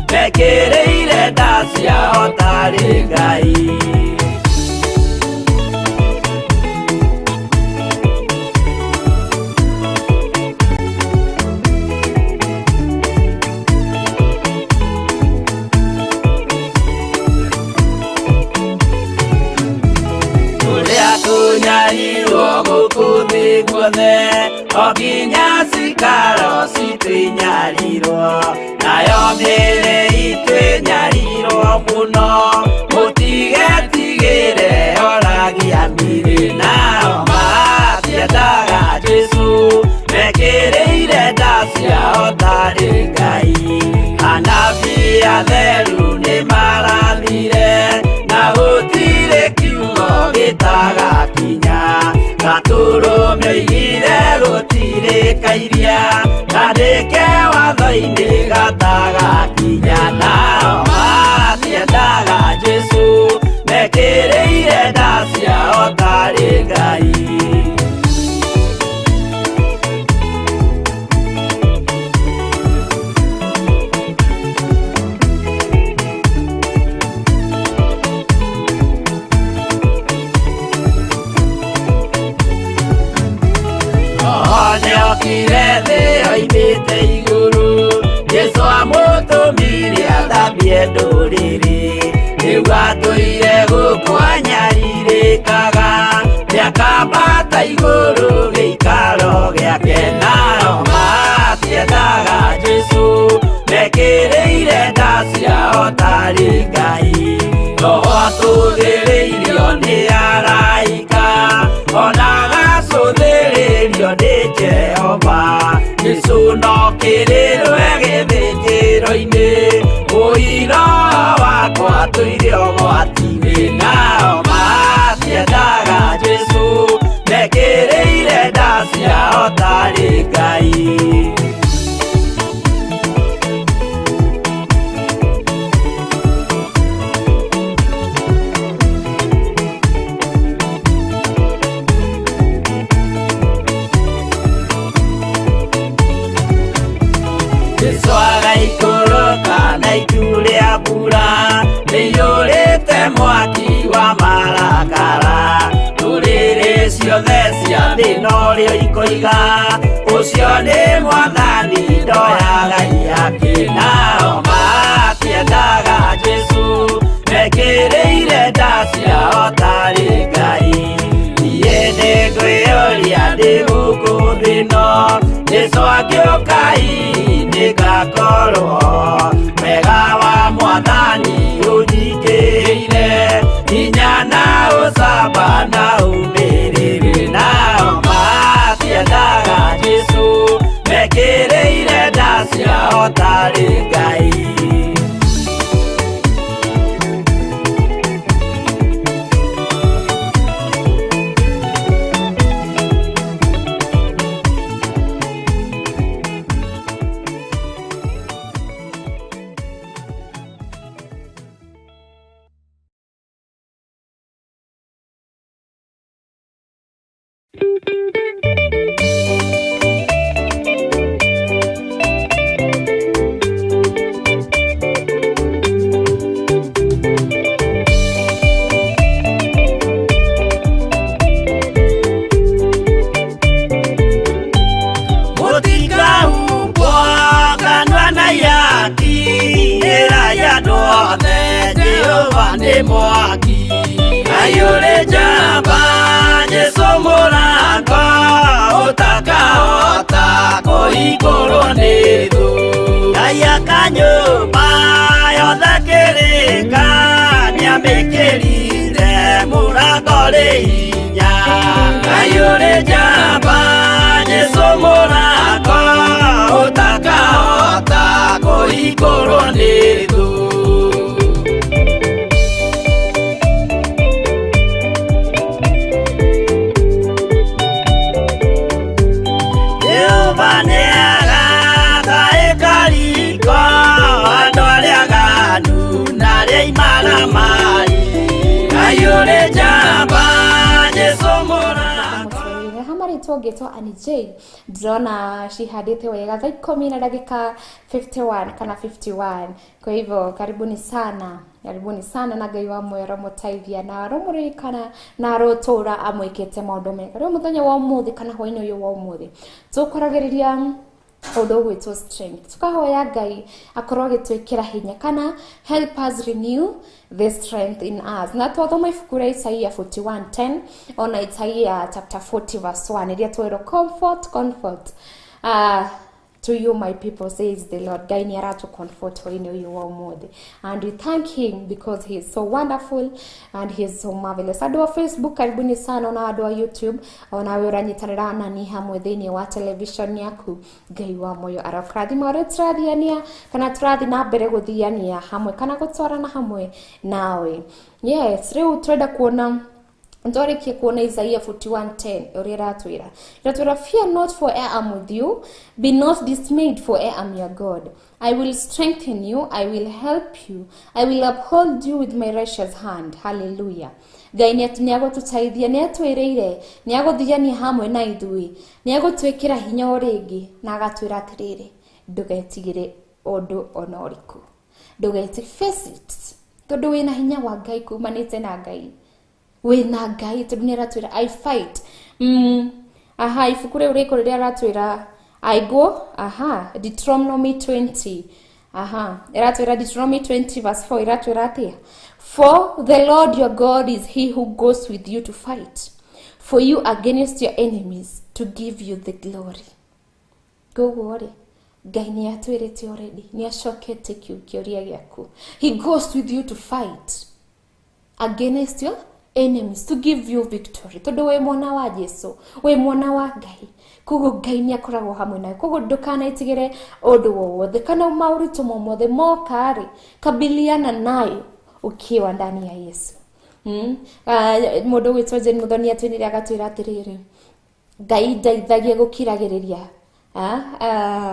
mekĩrĩire mekereire ndacia otari Ngai. Kunyarirwo gukuthi guothe okinya cikaro citwinyarirwo nayo mĩĩrĩ itwinyarirwo mũno mũtigetigĩre oragia mĩĩrĩ nao matiendaga Jesu mekĩrĩire nda ciao tarĩ Ngai. Anabii atheru nĩ marathire na gũtirĩ kiugo gĩtagakinya gatũrũme oigire gũtirĩ kairia kandĩke watho-inĩ gatagakinya nao matiendaga Jesu mekĩrĩire nda ciao tarĩ Ngai. Okire thĩ oimĩte igũrũ Jesu amũtũmire athambie ndũrĩrĩ rĩu atũire gũkũ anyarirĩkaga nĩakambata igũrũ gĩikaro gĩake nao matiendaga Jesu mekĩrĩire nda ciao tarĩ Ngai. Roho atũthĩrĩirio nĩ araika ona gacũthĩrĩrio nĩ Jehova. Jesu no kĩrĩrwe gĩthĩnjĩro-inĩ ũira wakwa tũire ũgwati-inĩ nao matiendaga Jesu mekĩrĩire nda ciao tarĩ Ngai. Jesu agaikũrũka na itu rĩa mbura rĩiyũrĩte mwaki wa marakara ndũrĩrĩ ciothe cia thĩ norĩo ikoiga ũcio nĩ Mwathani ndoya Ngai yake. Nao matiendaga Jesu mekĩrĩire nda ciao tarĩ Ngai. Niĩ nĩngwĩyũria ndĩ gũkũ thĩ ĩno Jesu agĩũka ngakorwo wega wa Mwathani ũnyingĩrĩire hinya na ũcamba na ũmĩrĩrĩ nao matiendaga Jesu mekĩrĩire nda ciao tarĩ Ngai. Mwaki ayure jamba Jesu mũrango ũtakahota kũhingũrwo nĩ thũ. Ngai akanyũmba yothe kĩrĩka nĩamĩkĩrire mũrango rĩ hinya. Ayure jamba Jesu mũrango ũtakahota kũhingũrwo nĩ thũ. witũ ũngĩtwo Annie J ndĩrona cihadĩte wega thaa 10 na dakika 51 kana 51. Kwa hivyo karibuni sana na Ngai wa mwero mũteithia na aromũririkana na arotora amwĩkĩte maũndũ mega. Rĩu mũthenya wa ũmũthĩ kana hwainĩ ũyũ wa ũmũthĩ tũkoragĩrĩria ũndũ gwĩtwo strength. Tukahoya Ngai akorwo agĩtwĩkĩra hinya kana help us renew the strength in us. Na twathoma ibuku rĩa Isaia 41:10 ona Isaia chapter 40 verse 1 iria twĩrwo comfort to you my people, says the Lord. Ngai nĩ aratũcomfort hwainĩ ũyũ wa ũmũthĩ, and we thank him because he is so wonderful and he is so marvelous. Andũ a Facebook karibuni sana, ona andũ a YouTube ona we ũranyitanĩra nani hamwe thĩinĩ wa television yaku. Ngai wa moyo arakũrathima ũrĩa tũrathiania kana tũrathi na mbere gũthiania hamwe kana gũtwarana hamwe nawe. Yes, rĩu tũrenda kuona ndorikie kuona Isaia 41:10 ũrĩa ratwĩra fear not, for I am with you, be not dismayed, for I am your God. I will strengthen you, I will help you, I will uphold you with my righteous hand. Hallelujah. Ngai nĩ agũtũteithia, nĩ atwĩrĩire, nĩ agũthiania hamwe na ithuĩ, nĩ agũtwĩkĩra hinya o rĩngĩ na agatwĩra atĩrĩrĩ, ndũgetigĩre ũndũ ona ũrĩkũ, face it, tondũ wĩna hinya wa Ngai kumanĩte na Ngai. Wĩna Ngai tondũ nĩ aratwĩra I fight. Ibuku rĩu rĩkũ rĩrĩa aratwĩra I go, Deuteronomy 20. Iratwĩra Deuteronomy 20 verse 4 iratwĩra atĩa? For the Lord your God is he who goes with you to fight for you against your enemies, to give you the glory. Koguo rĩ, Ngai nĩ atwĩrĩte already, nĩ acokete kĩũria gĩaku. He goes with you to fight against your enemies, to give you victory. Tondu we mwana wa Jesu, we mwana wa Ngai, koguo Ngai nĩ akoragwo hamwe nawe. Koguo ndũkanaitigĩre ũndũ wothe kana maũritũ mothe moka rĩ, kabiliana nayo ukiwa ndani ya Yesu. Mũndũ witũ Jane Muthoni atwĩrire agatwĩra atĩrĩrĩ, Ngai ndeithagia gũkiragĩrĩria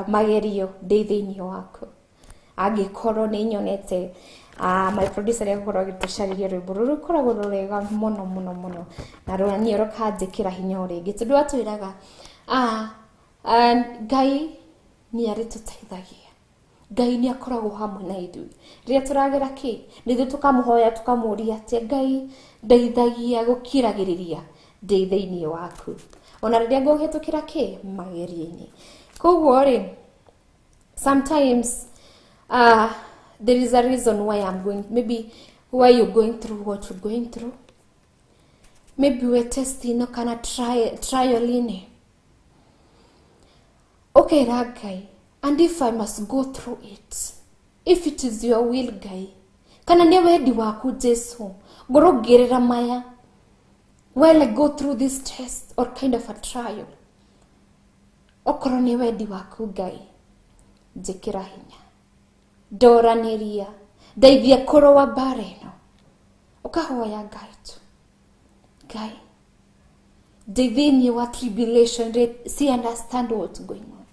magerio ndĩ thĩinĩ waku. Angĩkorwo nĩ nyonete my producer yakorwo agĩtũcarĩria rwĩmbo rũrũ koragwo rwega mũno na rũrania rũkanjĩkĩra hinya rĩngĩ, tondũ atwĩraga Ngai nĩ arĩtũteithagia, Ngai nĩ akoragwo hamwe na ithuĩ rĩrĩa tũragera kĩ, nĩthuĩ tũkamũhoya tũkamũria atĩ Ngai ndeithagia gũkiragĩrĩria ndĩ thĩinĩ waku ona rĩrĩa ngũhĩtũkĩra kĩ magerio-inĩ. Koguo rĩ, sometimes there is a reason why I'm going, maybe why you're going through what you're going through. Maybe we're testing no kana trial in. Okay, Ragai, and if I must go through it, if it is your will, Gai, kana nĩ wendi waku Jesu ngũrũngĩrĩra maya while I go through this test or kind of a trial. Okorwo nĩ wendi waku Ngai, njĩkĩra hinya, ndoranĩria, ndeithia kũrũa mbara ĩno. Ũkahoya Ngai tu, Ngai thĩinĩ wa tribulation, see understand what's going on.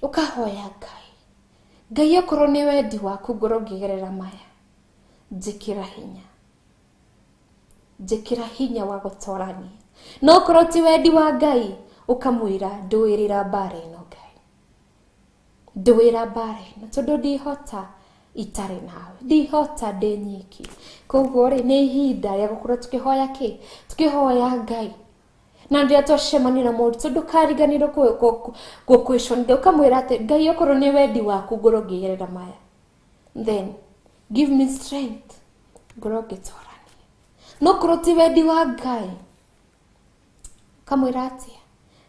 Ũkahoya Ngai okorwo nĩ wendi waku ngũrũngĩrĩra maya, njĩkĩra hinya wa gũtorania. No okorwo ti wendi wa Ngai, ũkamwĩra ndũĩrĩra mbara ĩno Ngai, ndũĩra mbara ĩno tondũ ndihota itarĩ nawe, ndihota ndĩ nyiki. Koguo rĩ, nĩ ihinda rĩa gũkorwo tũkĩhoya kĩ, tũkĩhoya Ngai. Na rĩrĩa twacemania na mũndũ ndũkariganĩrwo gũ-question, ũkamwĩra atĩ Ngai okorwo nĩ wendi waku ngũrũngĩrĩra maya, then give me strength ngorwo ngĩtorania. No okorwo ti wendi wa Ngai, kamwĩra atĩa,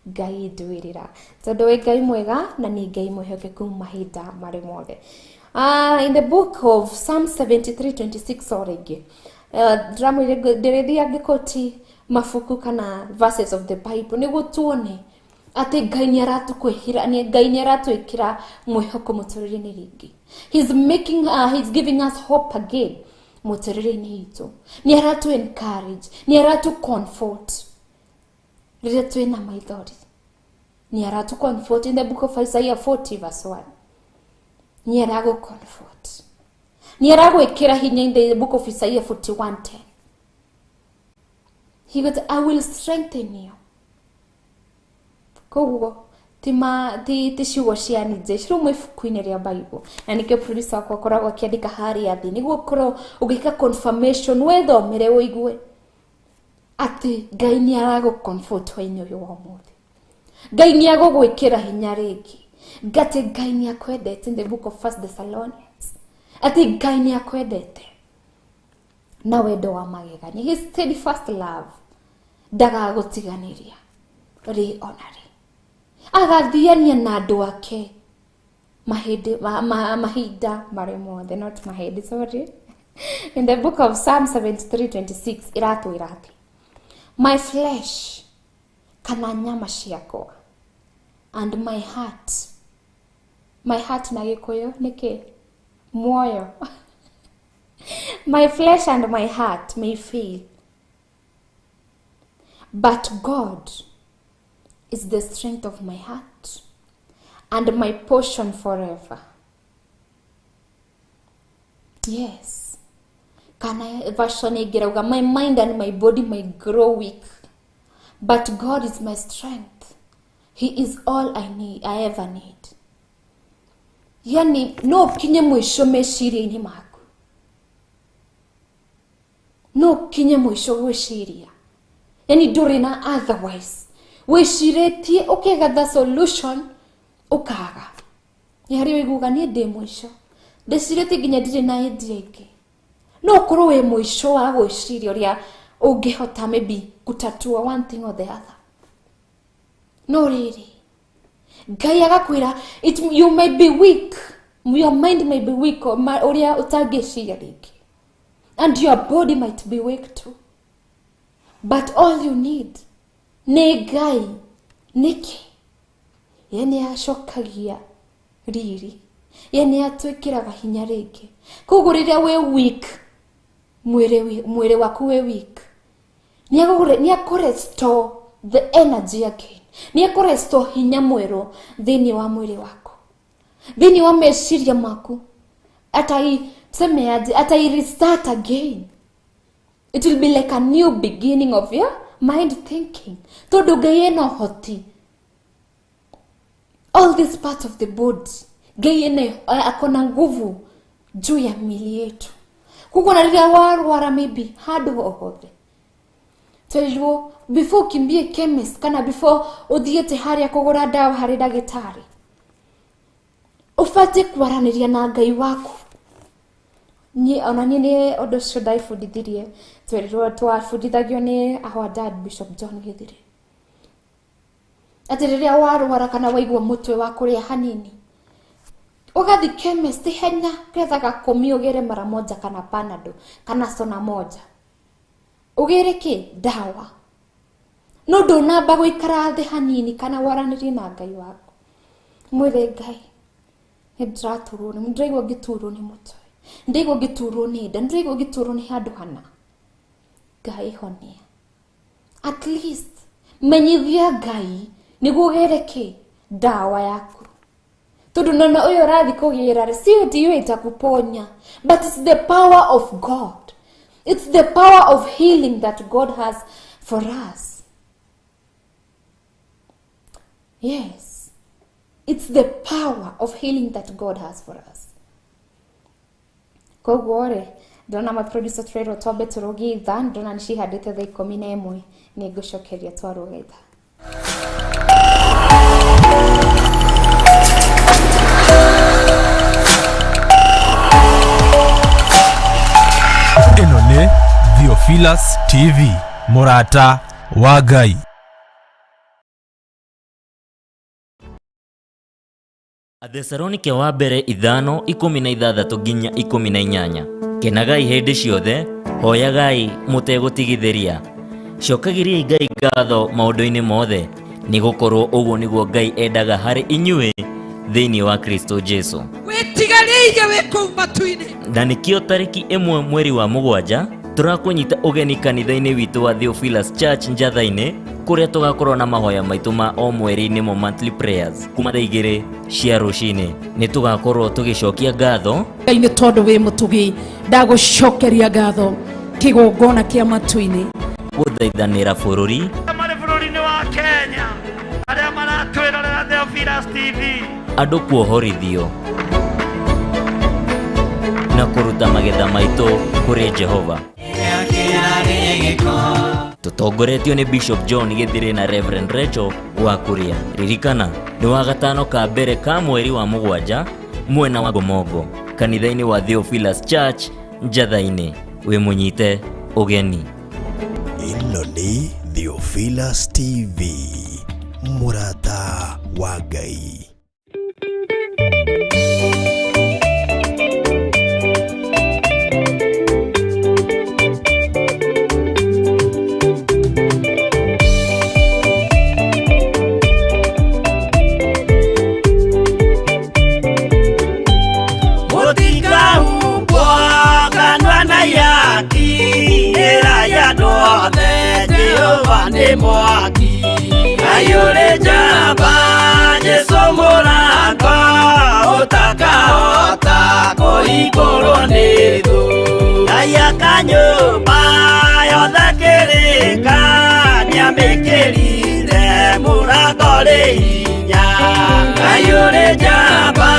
Ngai ndũĩrĩra tondũ wĩ Ngai mwega na nĩ Ngai mwĩhokeku mahinda marĩ mothe. In the book of Psalm 73:26 orĩngĩ ndĩrĩthia ngĩkoti mabuku kana verses of the Bible nĩguo tuone atĩ Ngai nĩ aratũkwĩhira, Ngai nĩ aratwĩkĩra mwĩhoko mũtũrĩre-inĩ rĩngĩ. He's giving us hope again mũtũrĩre-inĩ witũ. Nĩ aratũ encourage, nĩ aratũ comfort rĩrĩa twĩna maithori. Nĩ aratũ comfort in the book of Isaiah 40 verse 1. Nĩ aragũ comfort, nĩ aragwĩkĩra hinya in the book of Isaiah 41:10. He goes, I will strengthen you, Koguo ti ciugo cia nije cirumwe ibuku-inĩ rĩa Bible, na nĩkĩo producer wakwa akoragwo akĩandĩka harĩa thĩ nĩguo ũkorwo ũgĩka confirmation wethomere ũigue atĩ Ngai nĩ aragũcomfort hwaĩ-inĩ ũyũ wa ũmũthĩ. Ngai nĩ agũgwĩkĩra hinya rĩngĩ, atĩ Ngai nĩ akwendete in the book of 1 Thessalonians, atĩ Ngai nĩ akwendete na wendo wa magegania, his steadfast love, ndagagũtiganĩria rĩ ona rĩ, agathiania na andũ ake mahinda marĩ mothe, not mahĩndĩ, sorry. In the book of Psalm 73:26 iratwĩra atĩ my flesh kana nyama ciakwa and my heart na gĩkũyũ nĩkĩ muoyo my flesh and my heart may fail, but God is the strength of my heart and my portion forever. Yes. Kana version igirauga my mind and my body may grow weak, but God is my strength. He is all I ever need. Yani no kinye mwisho meciria-inĩ maku, no kinye mwisho gwĩciria, yani ndũrĩ na otherwise wĩcirĩtie ũkĩgatha solution ũkaga. Nĩ harĩ ũiguga niĩ ndĩ mwisho, ndĩcirĩtie nginya ndirĩ na idea ingĩ, no ũkorwo wĩ mwisho wa gwĩciria ũrĩa ũngĩhota maybe gũtatua one thing or the other. No rĩrĩ Ngai agakwĩra you may be weak, your mind may be weak ũrĩa ũtangĩciria rĩngĩ, and your body might be weak too, but all you need nĩ Ngai. Nĩkĩ? Ye nĩ acokagia riri, ye nĩ atwĩkĩraga hinya rĩngĩ. Koguo rĩrĩa wĩ weak, mwĩrĩ waku wĩ weak, nĩ akũrestore the energy again, nĩ akũrestore hinya mwerũ thĩinĩ wa mwĩrĩ waku, thĩinĩ wa meciria maku, atai restart again. It will be like a new beginning of your mind thinking. Tondu Ngai ena hoti all this part of the body, Ngai ena akona nguvu juu ya mili yetu. Kuko na rĩrĩa warwara maybe handũ o hothe, tell before kimbie chemist kana before uthiĩte harĩa kũgũra ndawa harĩ ndagĩtarĩ, ũbatiĩ kwaranĩria na Ngai waku. Ona nĩ ũndũ ũcio ndaibundithirie, twabundithagio nĩ our dad Bishop John.Yet. Atĩ rĩrĩa warwara kana waigua mũtwe wa kũrĩa hanini, ũgathi chemist henya ketha gakũmi ũgĩre mara moja kana panado kana sona moja, ũgĩre kĩ ndawa. No ndũnamba gũikara thĩ hanini kana waranĩrie na Ngai waku, mwĩre Ngai nĩndĩraturwo, nĩndĩraigua ngĩturwo nĩ mũtwe, ndĩraigua ngĩturwo nĩ nda, ndĩraigua ngĩturwo nĩ handũ hana. Ngai honia. At least menyithia Ngai nĩguo ũgĩre kĩ ndawa yaku. Tondu nona ũyũ ũrathi kũgĩra si ndiũĩ ĩtakũponya, but it's the power of God. It's the power of healing that God has for us. Yes. It's the power of healing that God has for us. Koguo rĩ, ndona my producer Trero twambe tũrũgitha, ndona nĩcihandĩte thaa 11, nĩngũcokeria twarũgitha. Ĩno nĩ Theophilus TV, Murata wa Ngai. Athesalonike wa mbere 5:16 nginya 18. Kenagai hĩndĩ ciothe, hoyagai mũtegũtigithĩria. Cokagĩriai Ngai ngatho maũndũ-inĩ mothe, nĩgũkorwo ũguo nĩguo Ngai endaga harĩ inyuĩ thĩinĩ wa Kristo Jesu. Wĩtigarĩire wĩ kũu matu-inĩ. Na nĩkĩo tarĩki 1 mweri wa 7 tũrakũnyita ũgeni kanitha-inĩ witũ wa Theophilus Church Njatha-inĩ, kũrĩa tũgakorwo na mahoya maitũ ma o mweri-inĩ mo monthly prayers kuma thaa 2 cia rũci-inĩ. Nĩ tũgakorwo tũgĩcokia ngatho Ngai nĩ tondũ wĩ mũtugi, ndagũcokeria ngatho kĩgongona kĩa matu-inĩ, gũthaithanĩra bũrũri marĩ bũrũri-inĩ wa Kenya, arĩa TV. Andũ kuohorithio na kũruta magetha maitũ kũrĩ Jehova. Tũtongoretio nĩ Bishop John Githiri na Reverend Rachel wa Kuria. Ririkana nĩ wa gatano ka mbere ka mweri wa mũgwanja mwena wa Gomongo, kanitha-inĩ wa Theophilus Church Njatha-ini. Wĩ mũnyite ũgeni. Ĩno nĩ Theophilus TV, Murata wa Ngai. Mwaki ayore jamba Jesu Murata utakaota koigoro nidu ayaka nyumba yothe kirika niamikirire Murata ri hinya ayore jamba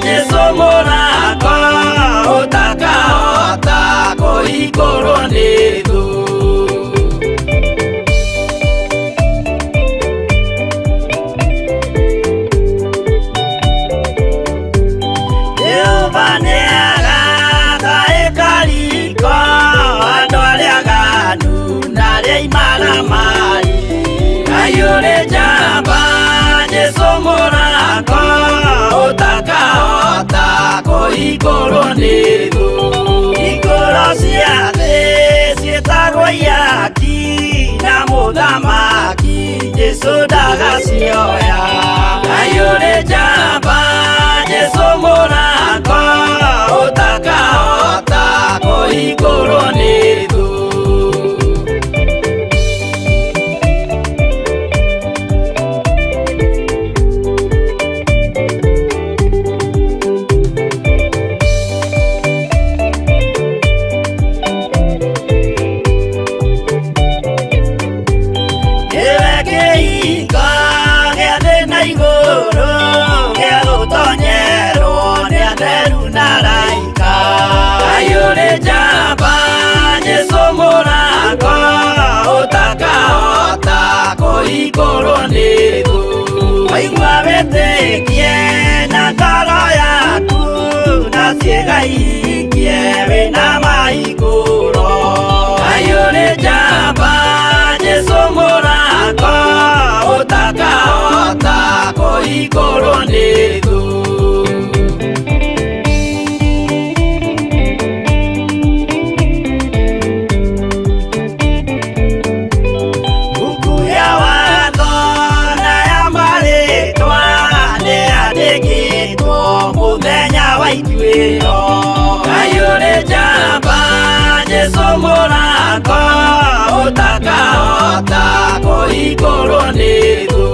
Jesu Murata utakaota koigoro nidu ayore jamba Jesu Murata utakaota koigoro nidu igoro cia thĩ ciĩtagwo yaki na mũthamaki Jesu ndagacioya ayore jamba Jesu Murata utakaota koigoro nidu ayore jamba Jesu Murata utakaota koigoro nidu waigua wĩtĩkie na ngoro yaku na ciĩga ingĩ wĩna maigũro ayore jamba Jesu Murata utakaota koigoro nidu ayore jamba Jesu Murata utakaota koigoro nidu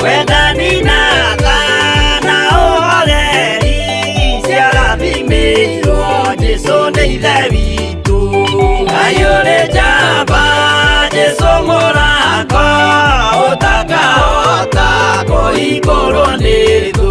wendani na thana ũhoreri ciarathimirwo Jesu nĩ ithe witũ ayore jamba Jesu Murata utakaota koigoro nidu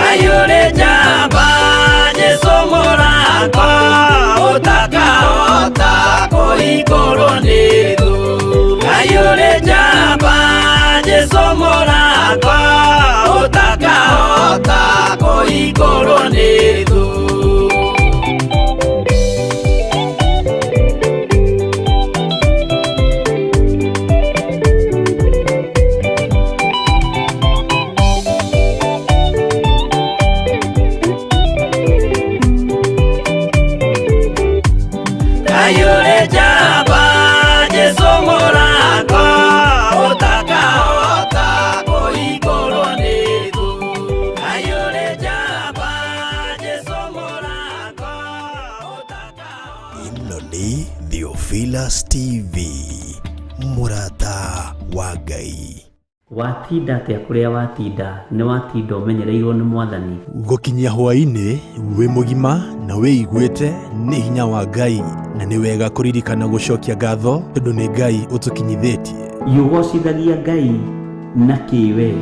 ayore jamba Jesu Murata utakaota koigoro nidu ayore jamba Jesu Murata utakaota koigoro nidu ayore jamba Jesu Murata utakaota koigoro nidu ayore jamba Jesu TV, MURATA wa Ngai. Watinda atia kuria watinda ni watinda umenyereirwo ni Mwathani. Gukinyia hwa-ini wi mugima na wiiguite ni hinya wa Ngai, na ni wega kuririkana gucokia ngatho tondu ni Ngai utukinyithitie. Yugocithagia Ngai na kiwe.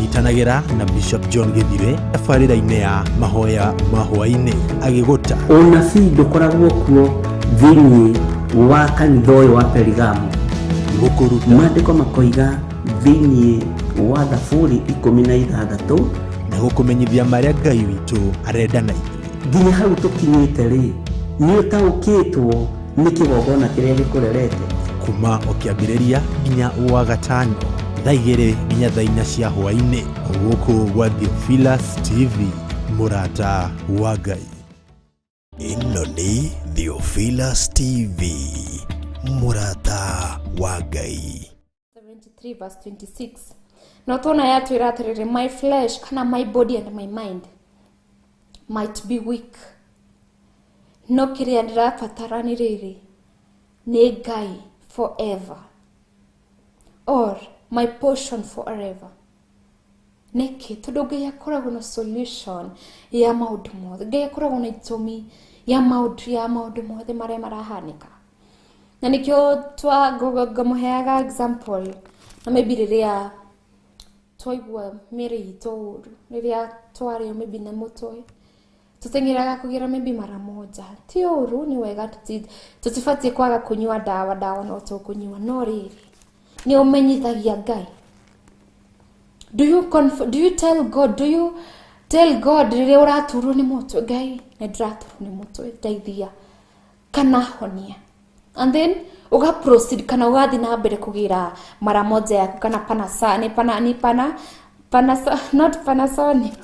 Nyitanagira na Bishop John Githire tabarĩra-inĩ ya mahoya ma hwa-ini agiguta Ũnabii ndũkoragwo kuo thĩinĩ wa kanitha ũyũ wa Perigamu. gukuruta Maandĩko makoiga thĩinĩ wa Thaburi 16 na gukumenyithia marĩa Ngai witũ arenda na ithuĩ. nginya hau tũkinyĩte rĩ, nĩ ũtaũkĩtwo nĩ kĩgongona kĩrĩa gĩkũrerete. kuma o kĩambĩrĩria nginya wa gatano thaa 2 nginya thaa 4 cia hwa-ini gũkũ gwa Theophilus TV, MURATA wa Ngai. Ĩno nĩ Theophilus TV, MURATA wa Ngai. 73 verse 26. No tuona yatwĩra atĩrĩrĩ, my flesh kana my body and my mind might be weak, no kĩrĩa ndĩrabatara nĩ rĩrĩ, nĩ Ngai forever, or my portion forever. Nĩkĩ? Tondũ Ngai akoragwo na solution ya maũndũ mothe. Ngai akoragwo na itũmi ya maũndũ mothe marĩa marahanĩka. Na nĩkĩo ngamũheaga example, na maybe rĩrĩa twaigua mĩĩrĩ itũ ũru, rĩrĩa twarĩo maybe na mũtwe, tuteng'eraga kũgĩra maybe mara moja. Ti ũru, ni wega tutibatiĩ kwaga kũnyua dawa no tũkũnyua, no rĩrĩ nĩ ũmenyithagia Ngai. Do you tell God rĩrĩa ũraturwo nĩ mũtwe, Ngai nĩ ndĩraturwo nĩ mũtwe, ndeithia kana honia, and then uga proceed kana ugathi na mbere kugira mara moja yaku kana not Panasonic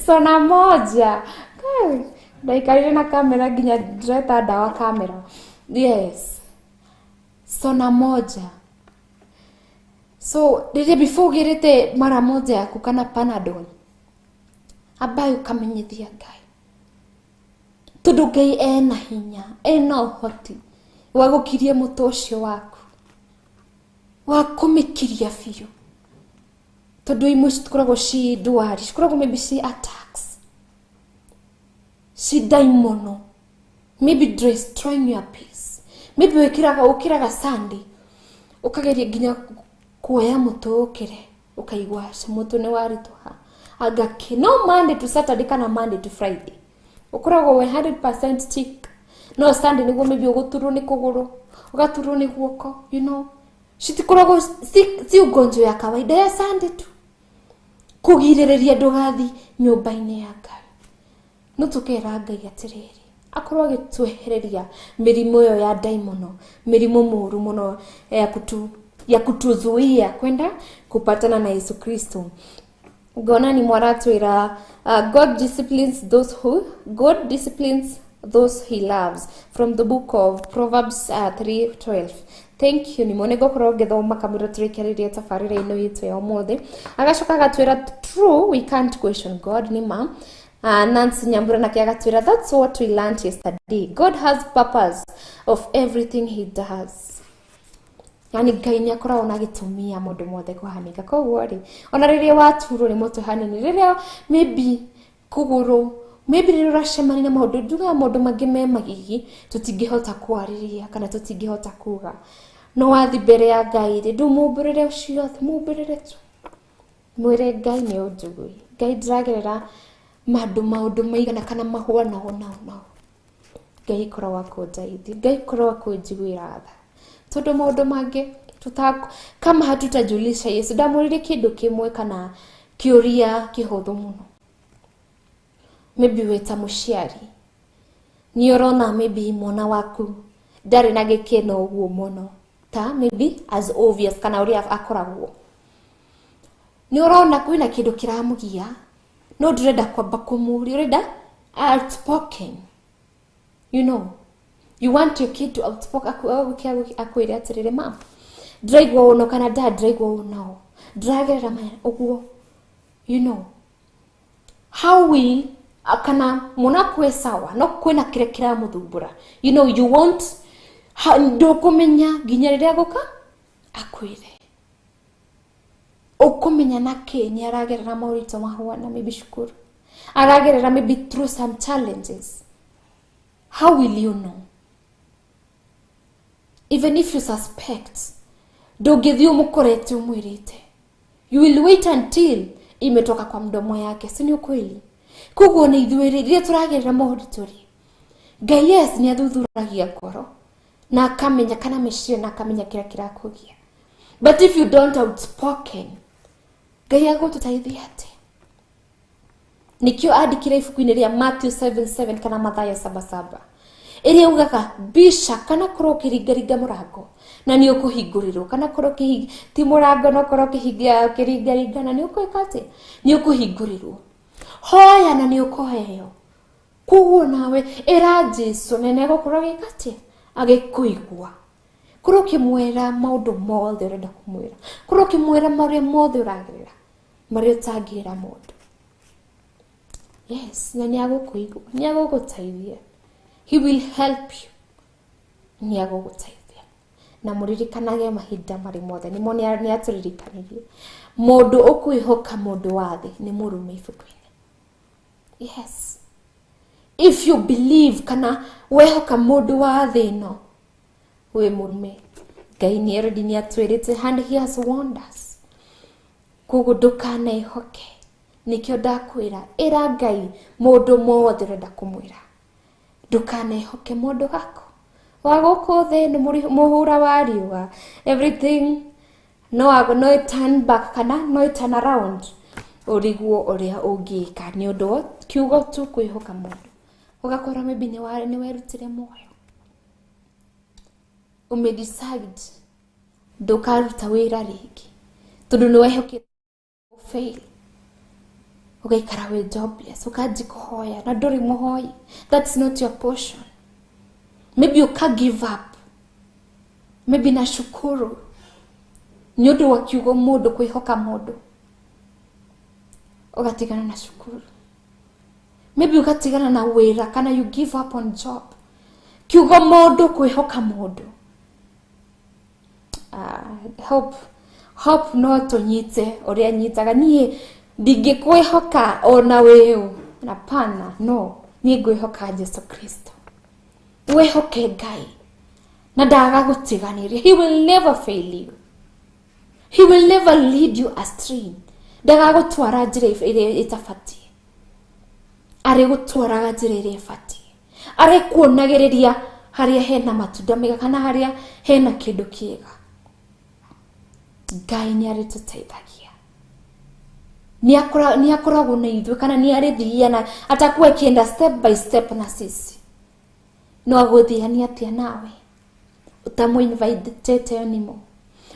sona moja. Ndaikarire na kamera nginya ndĩreta dawa kamera. Yes, sona moja. So before ugirite mara moja yaku kana Panadol, ambayo ukamenyithia Ngai. Tondu Ngai ena hinya, ena ũhoti wa gũkiria mũtwe ũcio waku, wa kũmĩkiria biũ. Tondu imwe citikoragwo ci ndwari, cikoragwo maybe ci attacks, ci daimono, maybe destroying your peace. Maybe ukiraga Sunday ukageria nginya kuoya mũtwe ũkĩre, ukaigua mũtwe nĩ warituha, agaki no Monday to Saturday kana Monday to Friday ukoragwo we 100% tick. No Sunday niguo maybe uguturwo ni kuguru, ugaturwo ni guoko, you know. Citikoragwo si ugonjwa ya kawaida ya Sunday tu, kugirĩrĩria ndugathi nyũmba-inĩ ya Ngai. No tukera Ngai atirĩrĩ, akorwo agĩtwehereria mĩrimũ ĩyo ya daimono, mĩrimũ mũru mũno ya kutuzuia kwenda kupatana na Yesu Kristo. Ngona ni mwaratwira God disciplines those he loves, from the book of Proverbs 3:12. Thank you. Ni mwone gokorwo ngĩthoma kamũira tũrĩkĩrĩrie tabarĩra-inĩ itũ ya ũmũthĩ. Agacoka agatwĩra true, we can't question God, ni ma. Nancy Nyambura nake agatwĩra that's what we learned yesterday. God has purpose of everything he does. Yani Ngai nĩ akoragwo na gĩtũmia maũndũ mothe kũhanĩka. Koguo rĩ, ona rĩrĩa waturwo nĩ mũtwe hanini, rĩrĩa maybe kũgũrũ, maybe rĩrĩa ũracemania na maũndũ, nduga maũndũ mangĩ me magigi tũtingĩhota kwarĩrĩria kana tũtingĩhota kuga, no wathi mbere ya Ngai rĩ, ndũmũmbũrĩre ũcio othe, mũmbũrĩre tu, mwĩre Ngai nĩ ũnjũĩ, Ngai ndĩragerera maũndũ maigana kana mahũa nao. Ngai korwo akũndeithia, Ngai korwo akũnjiguĩra tha, tondu maũndũ mangĩ kama hatutajulisha Yesu. Ndamũrĩre kĩndũ kĩmwe kana kĩũria kĩhũthũ mũno. Maybe weta mũciari, nĩ ũrona maybe mwana waku ndarĩ na gĩkeno ũguo mũno, ta maybe as obvious kana ũrĩa akoragwo. Nĩ ũrona kwĩna kĩndũ kĩramũgia, no ndĩrenda kwamba kũmũria, ũrenda outspoken, you know. You want your kid to outspoken, akwĩre atĩrĩrĩ, mom, ndĩraigua ũno kana dad ndĩraigua ũno, ndĩragerera ũguo, you know. How we kana mwana kwe sawa, no kwĩna kĩrĩa kĩramũthumbũra, you know. You want ndukumenya nginya riria guka akwire. Ukumenya na Kenya aragerera maurito mahwana maybe shukuru. Aragerera maybe through some challenges. How will you know? Even if you suspect, ndũngĩthiĩ ũmũkorete ũmwĩrĩte. You will wait until imetoka kwa mdomo yake. Si ni ukweli? Koguo na ithuĩ rĩrĩa tũragerera maũritũ rĩ, Ngai yes nĩ athuthuragia ngoro na akamenya kana meciria na akamenya kĩrĩa kĩrakũgia. But if you don't outspoken, Ngai agũtũteithia atĩa? Nikio andikire ibuku-inĩ rĩa Matthew 7:7 kana Mathayo 7:7. Ĩrĩa ugaga bisha kana korwo kĩringaringa mũrango na nĩ ũkũhingũrĩrwo, kana korwo ti mũrango no korwo kĩringaringa na nĩ ũkwĩka atĩ nĩ ũkũhingũrĩrwo. Hoya na nĩ ũkũheo. Koguo nawe ĩra Jesũ na nĩ egũkorwo gĩka atĩ agĩkũigua. Korwo ũkĩmwĩra maũndũ mothe ũrenda kũmwĩra, korwo ũkĩmwĩra marĩa mothe ũragerera, marĩa ũtangĩra mũndũ. Yes, na nĩ agũkũigua, nĩ agũgũteithia. He will help you. Nĩ agũgũteithia. Na mũririkanage mahinda marĩ mothe, nĩmo nĩ atũririkanirie. Mũndũ ũkwĩhoka mũndũ wa thĩ nĩ mũrume ibuku-inĩ. Yes. If you believe kana wehoka mũndũ wa thĩ ĩno, we mũrume. Ngai nĩ already nĩ atwĩrĩte and he has warned us. Koguo ndũkanehoke. Nikio ndakwĩra ĩra Ngai mũndũ mothe ũrenda kũmwĩra. Ndũkanehoke mũndũ gako. Wa gũkũ thĩ nĩ mũhũra wa riũa. Everything no turn back kana no turn around. Ũriguo ũrĩa ũngĩka nĩ ũndũ kiugo tu kwĩhoka mũndũ. Ũgakora maybe nĩ werutire muoyo. Umedecide ndũkaruta wĩra rĩngĩ. Tondũ nĩ wehokete fail. Ugaikara we jobless, ukaji kuhoya na nduri muhoi. That's not your portion. Maybe you can't give up. Maybe na shukuru. Nyodo wa kiugo mũndũ kwĩhoka mũndũ. Ugatigana na shukuru. Maybe ugatigana na wĩra kana you give up on job. Kiugo mũndũ kwĩhoka mũndũ. Hope no tũnyite ũrĩa nyitaga niĩ ndingĩkwĩhoka ona wĩũ na pana no niĩ ngwĩhoka Jesu Kristo. Wĩhoke Ngai na ndagagũtiganĩria. He will never fail you. He will never lead you astray. Ndagagũtwara njĩra ĩrĩa ĩtabatiĩ. Arĩgũtwaraga njĩra ĩrĩa ĩbatiĩ. Arĩkuonagĩrĩria harĩa hena matunda mega kana harĩa hena kĩndũ kĩega. Ngai nĩ arĩtũteithagia. Ni akoragwo na ithuĩ kana nĩ arĩthiana atakuwa kienda step by step na sisi. No agũthiania atĩa nawe? Utamuinvite anymore.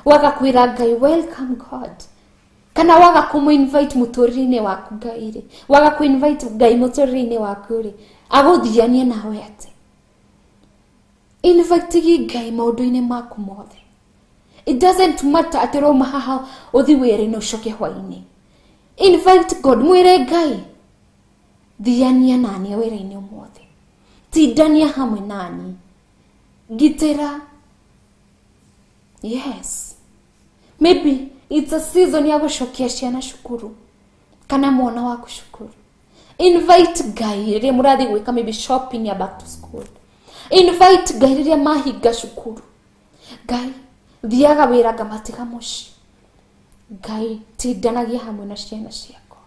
Waga kwĩra Ngai welcome God. Kana waga kumuinvite mũtũrĩre-inĩ waku Ngai rĩ. Waga kuinvite Ngai mũtũrĩre-inĩ waku rĩ. Agũthiania nawe atĩ. Invite Ngai maũndũ-inĩ maku mothe. It doesn't matter atĩ roma haha uthi wĩra no coke hwa-ini. Invite God, mwĩre Ngai thiania nani wĩra-inĩ ũmũthĩ. Tindania hamwe nani. Gitĩra. Yes. Maybe it's a season ya gũcokia ciana cukuru kana mwana waku cukuru. Invite Ngai rĩrĩa mũrathiĩ gwĩka maybe shopping ya back to school. Invite Ngai rĩrĩa mahinga cukuru. Ngai thiaga wĩra ngamatiga mũciĩ. Ngai tindanagia hamwe na ciana ciakwa.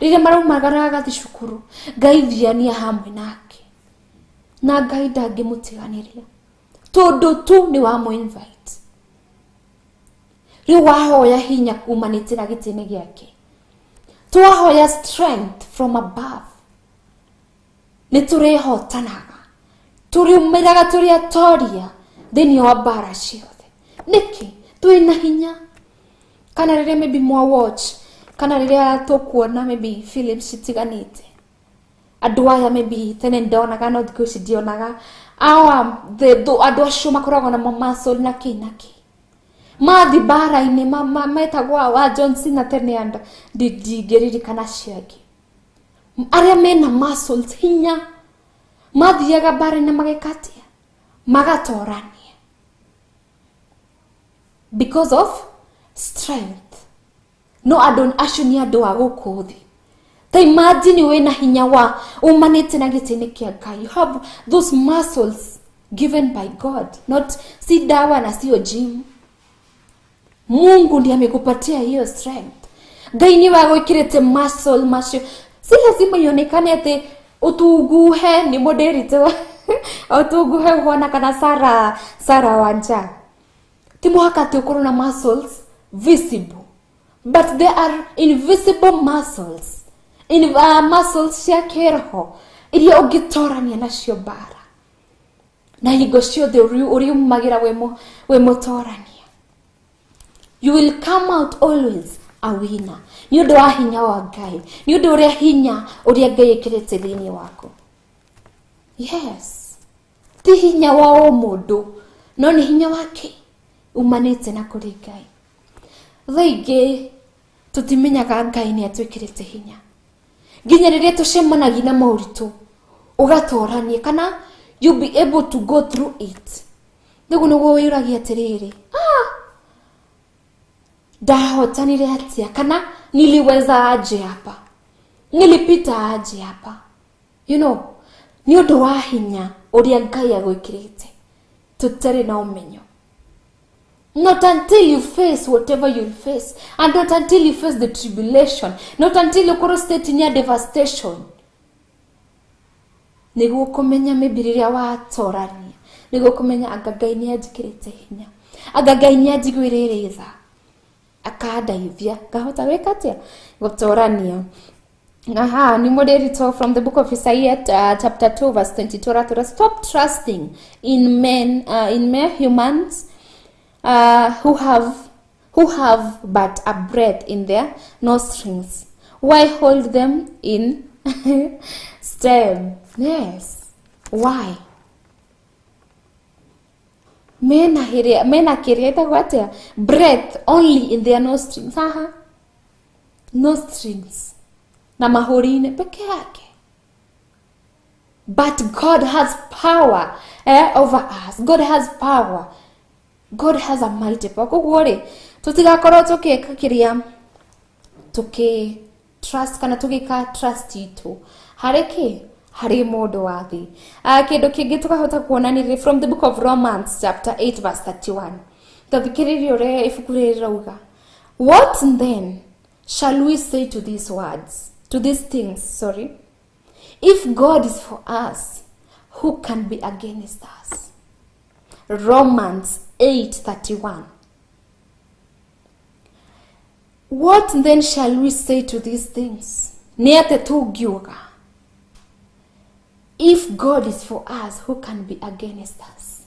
Rĩrĩa maraumagara agathi cukuru, Ngai thiania hamwe nake. Na Ngai ndangĩmũtiganĩria. Tondũ tu nĩ wa invite. Rĩu wahoya hinya kumanĩte na gĩtĩ-inĩ gĩake. Twahoya strength from above. Nĩtũrĩhotanaga. Tũriumĩraga tũrĩ atoria thĩinĩ wa mbara ciothe. Nĩkĩ twĩna hinya? Kana rĩrĩa maybe mwa watch kana rĩrĩa tũkuona maybe films citiganĩte. Andũ aya maybe tene ndonaga no thikũ ici ndionaga. Andũ acio makoragwo na muscle na kĩnaki. Mathi bara-inĩ metagwo wa Johnson na tene anda ndingĩririkana ciake. Arĩa mena muscles hinya mathiaga bara-inĩ magekatia magatorania. because of strength. No adon ashuni ado agokothi. Ta imagine we na hinya wa umanite na gitini kia Ngai. You have those muscles given by God, not si dawa na sio gym. Mungu ndiye amekupatia hiyo strength. Ngai ni wagwikirite muscle. Si lazima ionekane ate utuguhe ni moderito. Utuguhe huona kana Sara Wanja. Timo hakati ukorona muscles visible. But there are invisible muscles. Muscles cia kerho iria ugitorania nacio bara. Na higo ciothe uriumagira we mutorania. You will come out always a winner. Ni undu wa hinya wa Ngai. Ni undu uria hinya uria Ngai ekirite thiini wako. Yes. Ti hinya wa o mundu, no ni hinya wake umanite na kuri Ngai. Thaingi tutimenyaga Ngai ni atwikirite hinya. Nginya riria tucemanagia na mauritu ugatoranie kana you be able to go through it. Niguo niguo wiragia atiriri. Dahotanire atia kana niliweza aje hapa. Nilipita aje hapa. You know, ni undu wa hinya uria Ngai agwikirite. Tutari na umenyo. Not until you face whatever you face, and not until you face the tribulation, not until you cross state near devastation. Niguo kumenya mebiriria wa torania. Niguo kumenya Ngai ni ajikirite hinya. Ngai ni ajigwirireza. Akadaivia gahota wekatia gotorania. Ni moderito from the book of Isaiah chapter 2 verse 22. Stop trusting in men, humans who have but a breath in their nostrils. Why hold them in stem? Yes. Why? Mena kireta water breath only in their nostrils. Nostrils. Na mahorine peke yake. But God has power over us. God has power. God has a mighty power. Kugore tutigakora tukikakiria trust kana tugika trust itu hareke hari modo wathi kindu kingi tukahota kuona ni from the book of Romans chapter 8 verse 31. Tathikiririo re ifukure rauga, what then shall we say to these things, if God is for us, who can be against us? Romans 8:31. What then shall we say to these things? Niate tugiuga. If God is for us, who can be against us?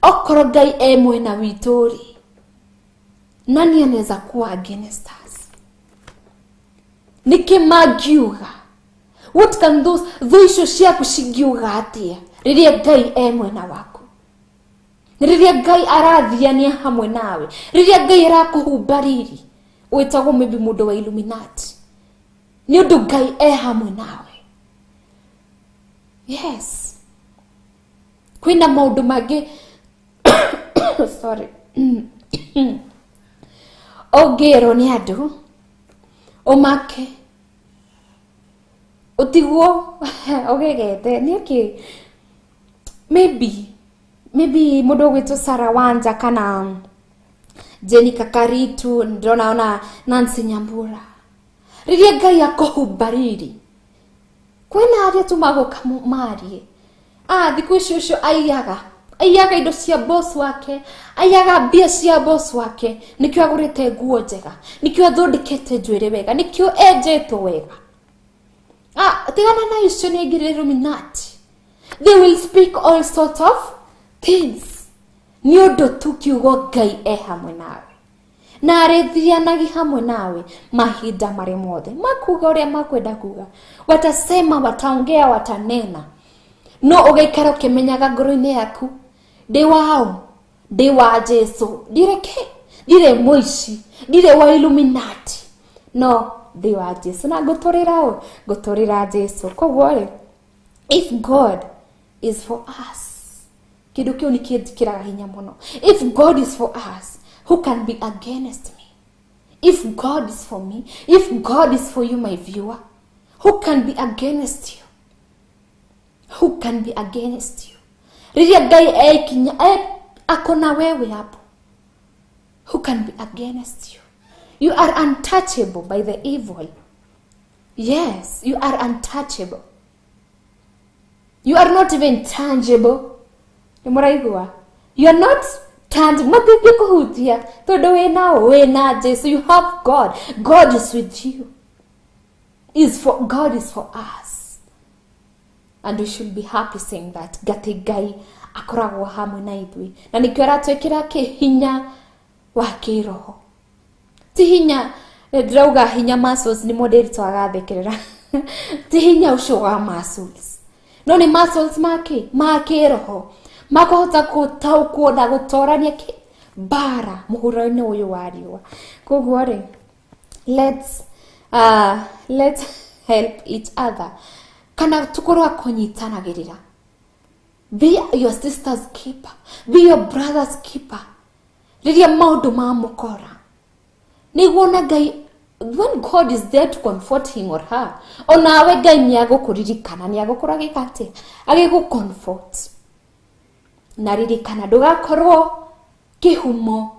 Okoro Ngai mwena witori. Nani anaweza kuwa against us? Nikimagiuga. What can those ciaku cigiuga atia? Riria Ngai mwena wako. Riria Ngai arathiania hamwe nawe. Riria Ngai arakuhumbariri. Wetagwo maybe mundu wa Illuminati. Ni undu Ngai hamwe nawe. Yes. Kwina maundu magi sorry. Ogero ni andu omake utigwo ogegete niki maybe mundu gwitu Sara Wanja kana Jenny Kakaritu ndona Nancy Nyambura riria Ngai akohumbariri kwina aria tumagoka marie thiku icio aiyaga indo cia boss wake, aiyaga mbia cia boss wake, nikio agurite nguo njega, nikio athondekete njwire wega, nikio enjetwo wega. Tigana na icio ni ngire Illuminati. They will speak all sorts of things. Ni undu tu kiugo Ngai hamwe nawe. Na arethianagi hamwe nawe mahinda mari mothe. Makuga uria makwenda kuga. Watasema, wataongea, watanena. No ugaikara ukimenyaga ngoro-ini yaku ndi wao, ndi wa Jesu, dire muici, dire wa Illuminati. No, ndi wa Jesu na guturira Jesu. Koguo if God is for us, Kindu kiu ni kinjikiraga hinya muno. If God is for us, who can be against me? If God is for me, if God is for you, my viewer, who can be against you? Who can be against you? Riria Ngai akona wewe hapo. Who can be against you? You are untouchable by the evil. Yes, you are untouchable. You are not even tangible. You are not tangible. So you have God. God is with you. God is for us. And we should be happy saying that. Gatigai akoragwo hamwe na ithui. Na nikio aratwekera hinya wa kiroho. Ti hinya drauga hinya muscles ni model twagathekerera. Ti hinya ucio wa muscles. No ni muscles ma kiroho. Makahota gutaukwo na gutorania bara muhuro-ini uyu wa riua. Koguo ri, let's help each other. Kana tukorwa kunyitanagirira. Be your sister's keeper. Be your brother's keeper. Riria maundu ma mukora. Niguo na Ngai, when God is there to comfort him or her, onawe Ngai ni agukuririkana, ni agukora gikate, agigucomfort. Na ririkana ndugakorwo kihumo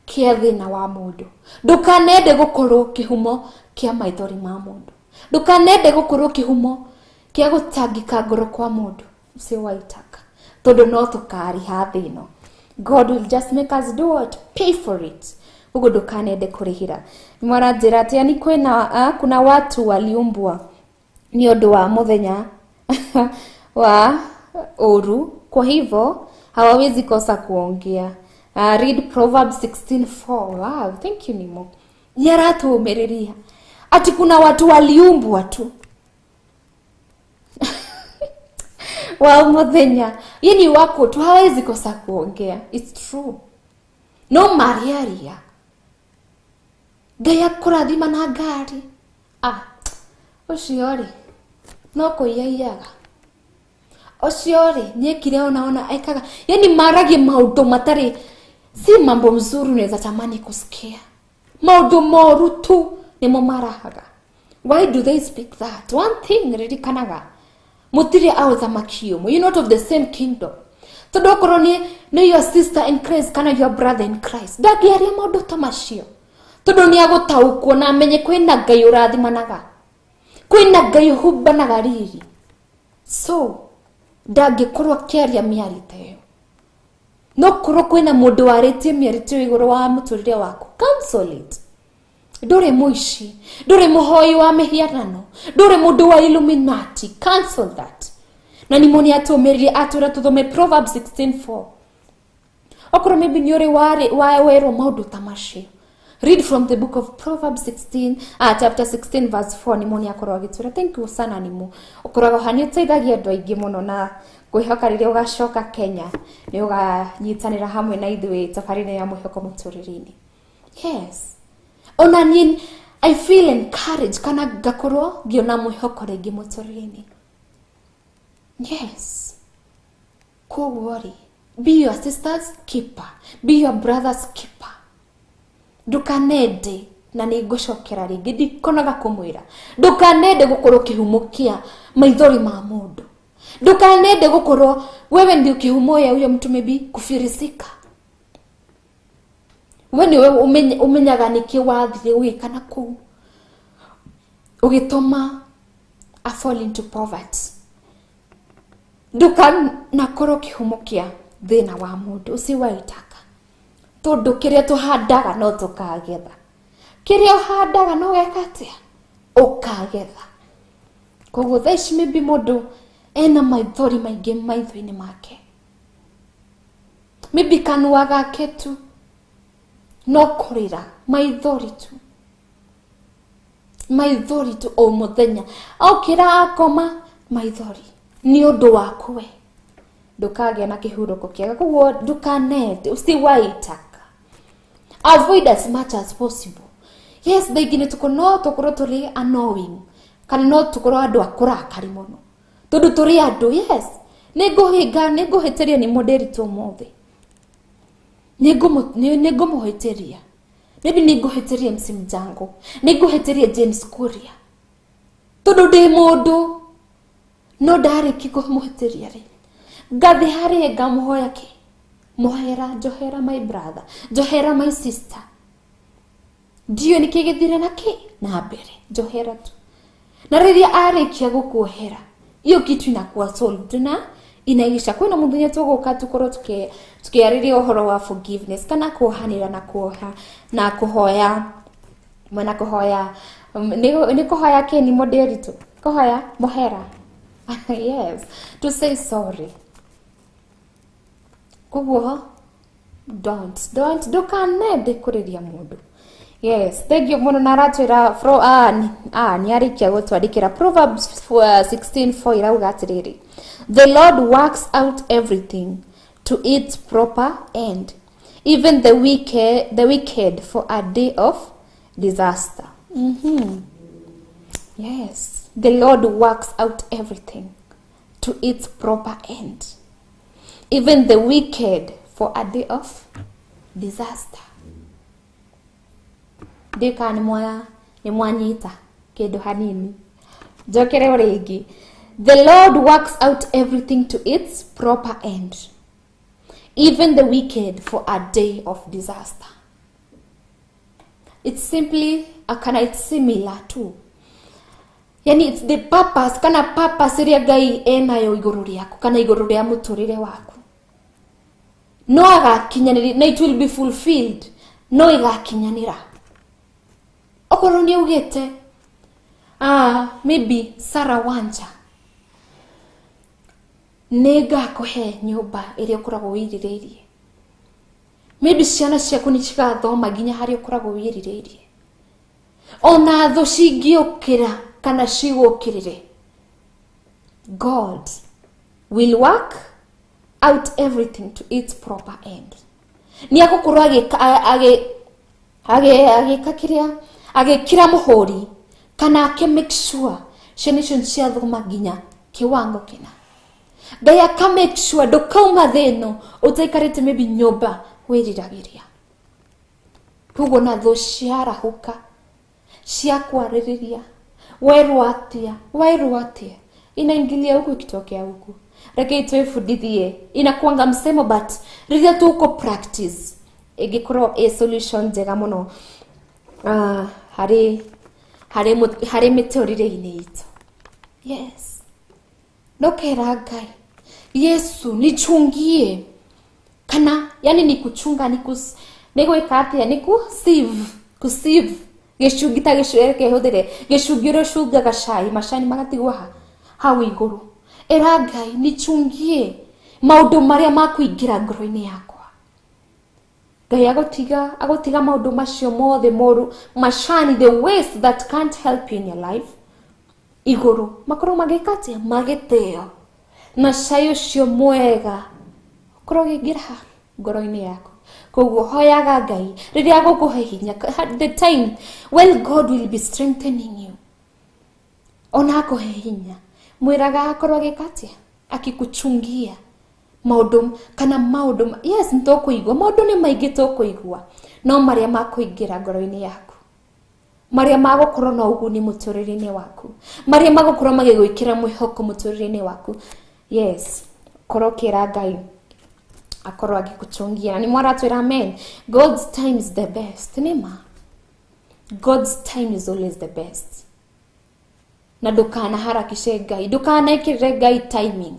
kia thina wa mundu. Ndukanende gukorwo kihumo kia maithori ma mundu. Ndukanende gukorwo kihumo kia gutangika ngoro kwa mundu. Ucio waitaka. Tondu no tukariha thino. God will just make us do what? Pay for it. Ugo ndukanende kurihira. Mwaranjira ati ani kuna watu waliumbwa ni undu wa muthenya wa oru. Kwa hivyo hawawezi kosa kuongea. Read Proverbs 16:4. Wow, thank you Nimo. Yaratu umeriria. Ati kuna watu waliumbwa tu. Wa muthenya. Yeni wako tu hawezi kosa kuongea. It's true. No mariaria. Gaya kurathima na ngari. Uciori. No kuiyaga. Osiore nyekire ona aikaga. Yani marage maundu matari si mambo mzuri unaweza tamani kusikia. Maundu moru tu nimo marahaga. Why do they speak that? One thing really kanaga. Mutire au thamakio. You're not of the same kingdom. Todokoro ni your sister in Christ kana your brother in Christ. Dagiaria maundu tamashio. Todo ni agutaukwo na amenye kwina Ngai urathimanaga. Kwina Ngai hubanaga riri. So ndagikorwo kiaria miarite no korwo kwina mundu waritie miarite iguru wa muturire waku, cancel it. Ndure muici, ndure muhoi wa mihianano, ndure mundu wa Illuminati, cancel that. Na ni moni atumerie atura tuthome Proverbs 16:4. Okoro maybe nyore wero maundu tamashi. Read from the book of Proverbs 16, chapter 16 verse 4. Ni moni akorwo agitura. Thank you sana Nimo. Okorwo hani uteithagia andu aingi muno na kwihoka riria ugacoka Kenya ni uganyitanira hamwe na ithui tabarine ya Mwihoko Muturire-Ini. Yes. Ona ni I feel encouraged kana gakorwo ngiona mwihoko ringi Muturire-Ini. Yes. Koguo ri, be your sister's keeper, be your brother's keeper. Ndukanende na nigucokera ringi ndikonaga kumwira. Ndukanende gukorwo kihumukia maithori ma mundu. Ndukanende gukorwo wewe ndio kihumo ya huyo mtu maybe kufirisika. Wewe umenyaga niki wathire wikana ku ugitoma a fall into poverty. Ndukanakorwo kihumukia thina wa mundu uciwaitaka. Tondu kiria tuhandaga no tukagetha. Kiria uhandaga no gekatia ukagetha. Koguo thaici maybe mundu ena maithori maingi maitho-ini make. Maybe kanua gake tu no kurira maithori tu. Maithori tu o muthenya. Aukira akoma maithori. Ni undu waku we. Ndukagĩa na kĩhurũko kĩega. Koguo ndukanende uciwaitaka. Avoid as much as possible. Yes, thingine tukorwo turi annoying. Kana no tukorwo andu akurakari muno. Tondu turi andu, yes. nego heteria ni moderi to mothe nego moheteria maybe nego heteria msimjango nego heteria James Kuria todo de modo no dare kiko moheteria re gathi hari gamuhoya ke mohera johera my brother johera my sister dio nikigethire nake na mbere johera tu na riria arikia gukuhera iyo kitu inakuwa solved na inaisha. Kwena mundunya tugoka tukoro tukiariria uhoro wa forgiveness kana kuhanira na kuoha na kuhoya mwana kuhoya ni kuhoya ke ni moderi tu kuhoya mohera yes, to say sorry. Kuguo don't kanende kuriria mundu. Yes, thank you muno naratwira fro ni arikia gutwandikira Proverbs 16:4 irauga atiriri, the Lord works out everything to its proper end, even the wicked for a day of disaster. Yes, the Lord works out everything to its proper end, even the wicked for a day of disaster. Deka ni mwanyita kedo hanini jokere oregi. The Lord works out everything to its proper end, even the wicked for a day of disaster. It's simply it's similar to, yani it's the purpose kana purpose ria Ngai enayo iguru riaku kana iguru ria muturire waku no agakinyanira na it will be fulfilled no igakinyanira. Okoro ni ugete maybe Sarah Wanja nega kohe nyumba iri okoragwo wirireirie, maybe ciana ciaku ni cigathoma ginya hari okoragwo wirireirie, ona tho cingiukira kana cigukirire. God will work out everything to its proper end. Ni agukorwo agekira muhuri kana ake make sure ciana cia thoma ginya kiwango kina. Ngai aka make sure ndukauma theno utaikarite maybe nyumba wiriragiria. Tugo na tho ciarahuka ciakwariria wairu atia inaingilia huku ikitokea huku. Reke itwefundithie inakuanga msemo, but riria tuko practice igikorwo a solution njega muno hari miturire-ini itu. Yes, ndokera Ngai Yesu nichungie kana yani ni kuchunga ni gwika atia ni kusieve gicungita gicureke huthire gicungiro cunga gacai macani magatigwa hau iguru. Era Ngai nichungie maundu maria makuingira ngoro-ini yakwa. Ngai agotiga maundu macio mothe moru macani, the ways that can't help you in your life iguru makoro magikatia magiteo na cai ucio mwega korwo gingira ngoro-ini yako. Koguo hoyaga Ngai riria agukuhe hinya, the time when God will be strengthening you, ona akuhe hinya mwiraga akorwo agikatia akikuchungia maundu kana maundu. Yes, ntokuigwa maundu ni maingi tokuigwa, no maria makuingira ngoro-ini yaku, maria magukorwo na uguni muturire-ini waku, maria magukorwo magigwikira mwihoko muturire-ini waku. Yes, korokera Ngai akorwo agikuchungia. Ni mwaratwira amen. God's time is the best. Nima God's time is always the best. Na ndukana harakishe Ngai, ndukana ikirire Ngai timing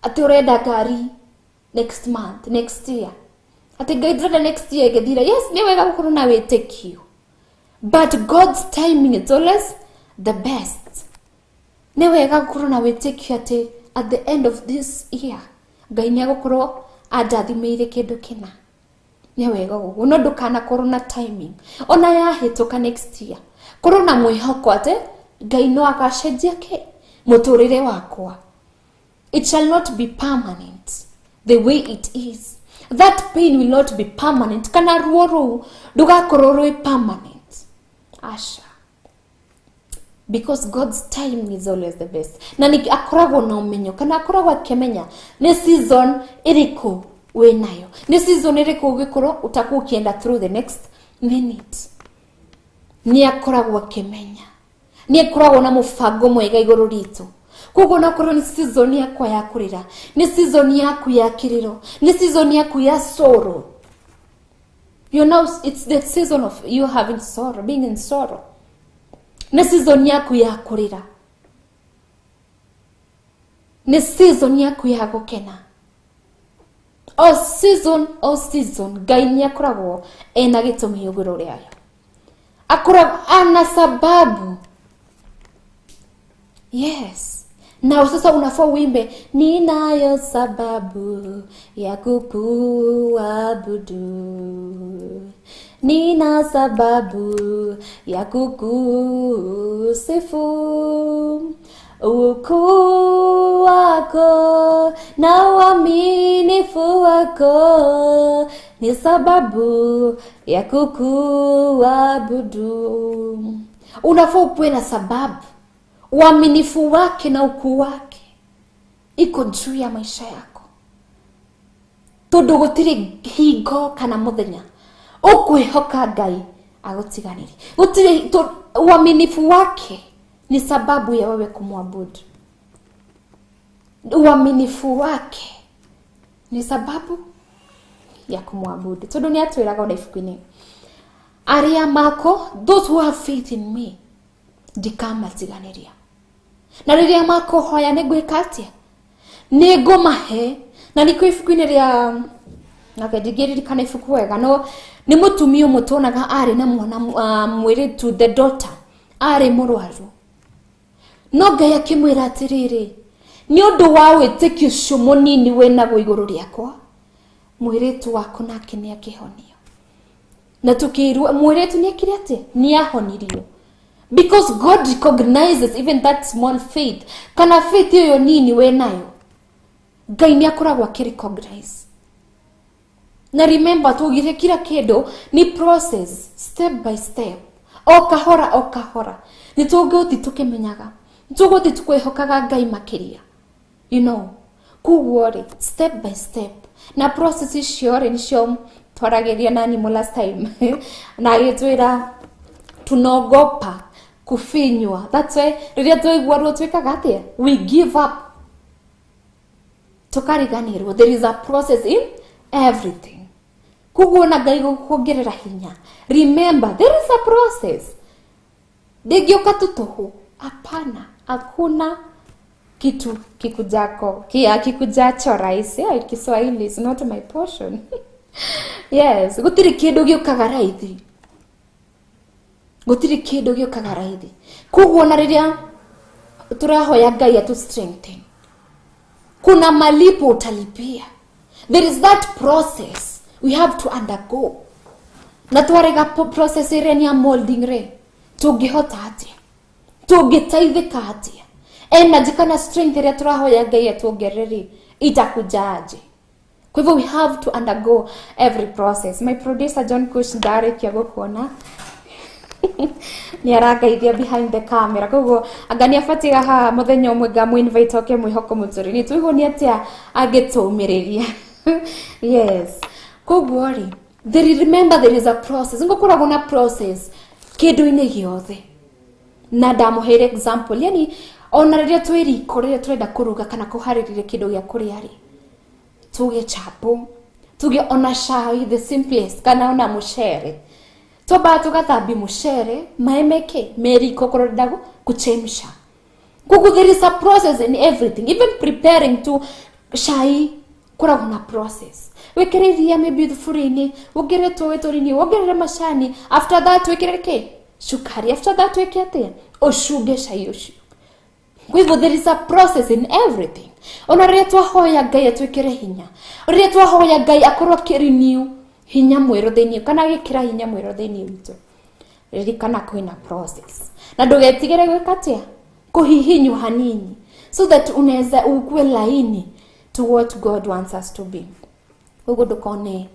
ati urenda gari next month, next year, ati Ngai ndrenda next year igethira. Yes, ni wega gukorwo na witikio, but God's timing is always the best. Ni wega gukorwo na witikio ati at the end of this year Ngai ni agukorwo andathimeire kindu kina. Ni wega gugu no ndukana korwo na timing ona yahituka next year, korwo na mwihoko ati Ngai no agacenjia ke muturire wakwa. It shall not be permanent the way it is. That pain will not be permanent. Kana ruo ruu ndugakorwo rwi permanent. Asha because God's time is always the best. Na ni akoragwo na umenyo kana akoragwo akimenya ni season iriko we nayo, ni season iriko ugikoro utakuwa ukienda through the next minute. Ni akoragwo akimenya, ni akoragwo na mufango mwega iguru ritu. Kugo nakorwo ni season yakwa ya kurira, ni season yaku ya kiriro, ni season yaku ya sorrow. You know, it's the season of you having sorrow, being in sorrow. Ni season yaku ya kurira, ni season yaku ya gukena. All season Ngai ni akoragwo ena gitumi iguru riayo, akoragwo ana sababu. Yes. Na sasa unafaa uimbe, ninayo sababu ya kukuabudu, nina sababu ya kukusifu. Ukuu wako na uaminifu wako ni sababu ya kukuabudu. Unafaa uwe na sababu. Uaminifu wake na ukuu wake iko juu ya maisha yako. Tondu gutiri hingo kana muthenya ukwihoka Ngai agutiganiri. Gutiri uaminifu wake ni sababu ya wewe kumwabudu. Uaminifu wake ni sababu ya kumwabudu. Tondu ni atwiraga ona ifuku-ini, aria mako, those who have faith in me ndikamatiganiria. Na riria makohoya nigwika atia, nigomahe. Na niko ifuku-ini ria nagedigiri kana ifuku wega no ni mutumia mutonaga ari na mwana mwiritu, the daughter ari murwaru. No Ngai akimwira atiriri, ni undu wa witikio ucio munini wenago iguru riakwa, mwiritu wako nake ni akihonio. Na tukirwa mwiritu ni akire atia, ni ahonirio. Because God recognizes even that small faith. Kana faith yo nini we nayo, Ngai ni akoragwo akirecognize. Na remember, tugire kila kindu ni process, step by step, o kahora. Ni tuguthi tukimenyaga, tuguthi tukwihokaga Ngai makiria, you know. Kuguo ri step by step, na process icio ri nicio twarageria nani mo last time na gitwira tunogopa kufinywa. That's why riria twaigua ro twikaga atia, we give up. Tukariganirwo. There is a process in everything. Kuguo na Ngai gukuongerera hinya. Remember, there is a process. Ndingioka tutuhu, hapana, hakuna kitu kikujacho rahisi. Kiswahili is not my portion. Yes, gutiri kindu giokaga raithi. Gutiri kindu giokaga raithi. Kuguo na riria turahoya Ngai atu strengthen, kuna malipo utalipia. There is that process we have to undergo. Na twarega process ireni ya molding re, tungihota atia, tungitaithika atia, energy kana strength iria turahoya Ngai atuongereri itakujaje. Kwa hivyo we have to undergo every process. My producer John Kush ndarikia gukuona ni aragaithia behind the camera. Koguo agani afatiga ha muthenya umwe ngamu invite oke Mwihoko Muturire-Ini tuigoni atia agituumiriria. Yes. Koguo ri, remember there is a process. Ngokoragwo na process kindu-ini giothe. Na ndamuheire example, yani ona riria twiriko riria turenda kuruga kana kuhaririria kindu gia kuria ri, tuge chapo, tuge ona shai, the simplest, kana ona mushere. Toba tugathambi mushere, maemeke, meriko korordago kuchemsha. Kugu there is a process in everything. Even preparing to shai, kuragwo na process. Wekere ria maybe thufuria-ini, wogere tuwe-turini, wogere mashani. After that wekere ke shukari. After that wekere atia, oshuge shai ucio. Kwa hivyo there is a process in everything. Ona riria twahoya Ngai atwikire hinya, riria twahoya Ngai akorwo akirinew hinya mweru thiini, kana gikira hinya mweru thiini witu, ririkana kwina process. Na ndugetigire gwika atia, kuhihinywo hanini, so that unaweza ukue laini to what God wants us to be. Ugo ndukone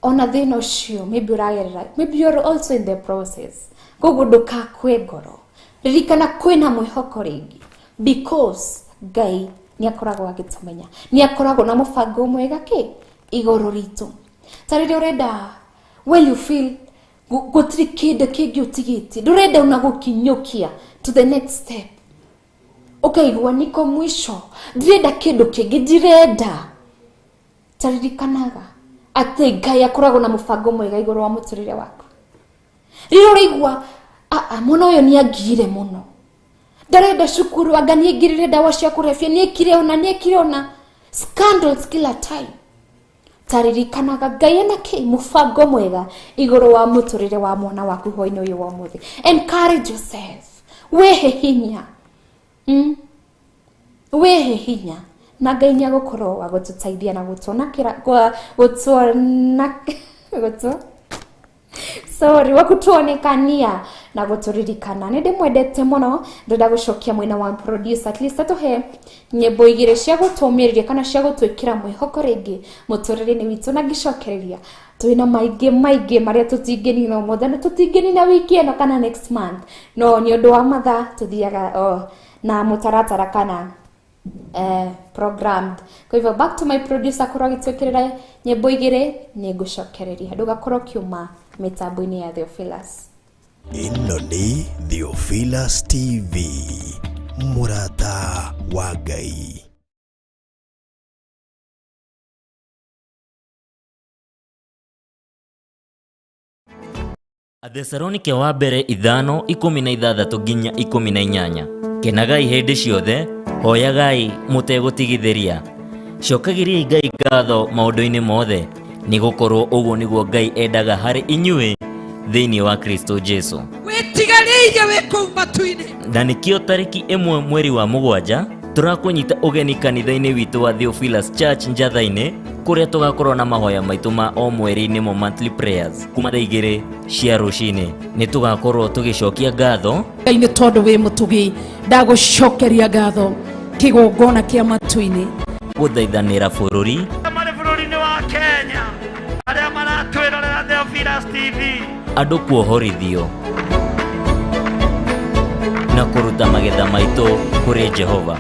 ona thina ucio, maybe uragerera, maybe you're also in the process. Kugo ndukakwe ngoro, ririkana kwina mwihoko ringi, because Ngai ni akoragwo agitumenya, ni akoragwo na mubango mwega igoro ritu. Tarire urenda, when you feel gutiri kindu kingi utigiti, ndurenda una gukinyukia to the next step, ukaigua niko mwisho, ndirenda kindu kingi, ndirenda, taririkanaga ati Ngai akoragwo na mubango mwega igoro wa muturire waku. Riro rigwa mwana uyo ni agire muno, ndarenda shukuru anga ni igirire dawa cia kurefia, ni ekire ona scandals kila time. Taririkanaga Ngai ena mubango mwega igoro wa muturire wa mwana waku hwa-ini uyu wa muthi. Encourage yourself, wehe hinya, wehe hinya, na Ngai ni agukorwo wa gututaithia na gutona wakutuonekania na guturirikana. Nindi mwendete muno, ndenda gucokia mwena wa producer, at least atuhe nyimbo igire cia gutumiriria kana cia gutwikira mwihoko ringi muturire-ini witu, na ngicokereria twina maige maria tutingenina mothe, na tutingenina wiki eno kana next month, no ni undu wa matha tuthiaga na mutaratara kana programmed. Kwa hivyo back to my producer kurwa gitwikirira nyimbo igire, ni ngucokereria ndugakorwo kiuma mitambo-ini ya Theophilus. Ino ni Theophilus TV, murata wa Ngai. Athesalonike wa mbere 5:16 nginya 18. Kenagai hindi ciothe, hoyagai mutegutigithiria, cokagiriai Ngai ngatho maundu-ini mothe, ni gukorwo uguo niguo Ngai endaga hari inyuĩ thĩinĩ wa Kristo Jesu. Wĩtigarĩire wĩ kũu matu-inĩ. Na nĩkĩo tarĩki 1 mweri wa 7 tũrakũnyita ũgeni kanitha-inĩ witũ wa Theophilus Church Njatha-inĩ, kũrĩa tũgakorwo na mahoya maitũ ma o mweri-inĩ mo monthly prayers kuma thaa 2 cia rũcinĩ. Nĩ tũgakorwo tũgĩcokia ngatho Ngai nĩ tondũ wĩ mũtugi, ndagũcokeria ngatho kĩgongona kĩa matu-inĩ, gũthaithanĩra bũrũri marĩ bũrũri-inĩ wa Kenya, arĩa maratwĩrorera Theophilus TV, andũ kuohorithio na kũruta magetha maitũ kũrĩ Jehova.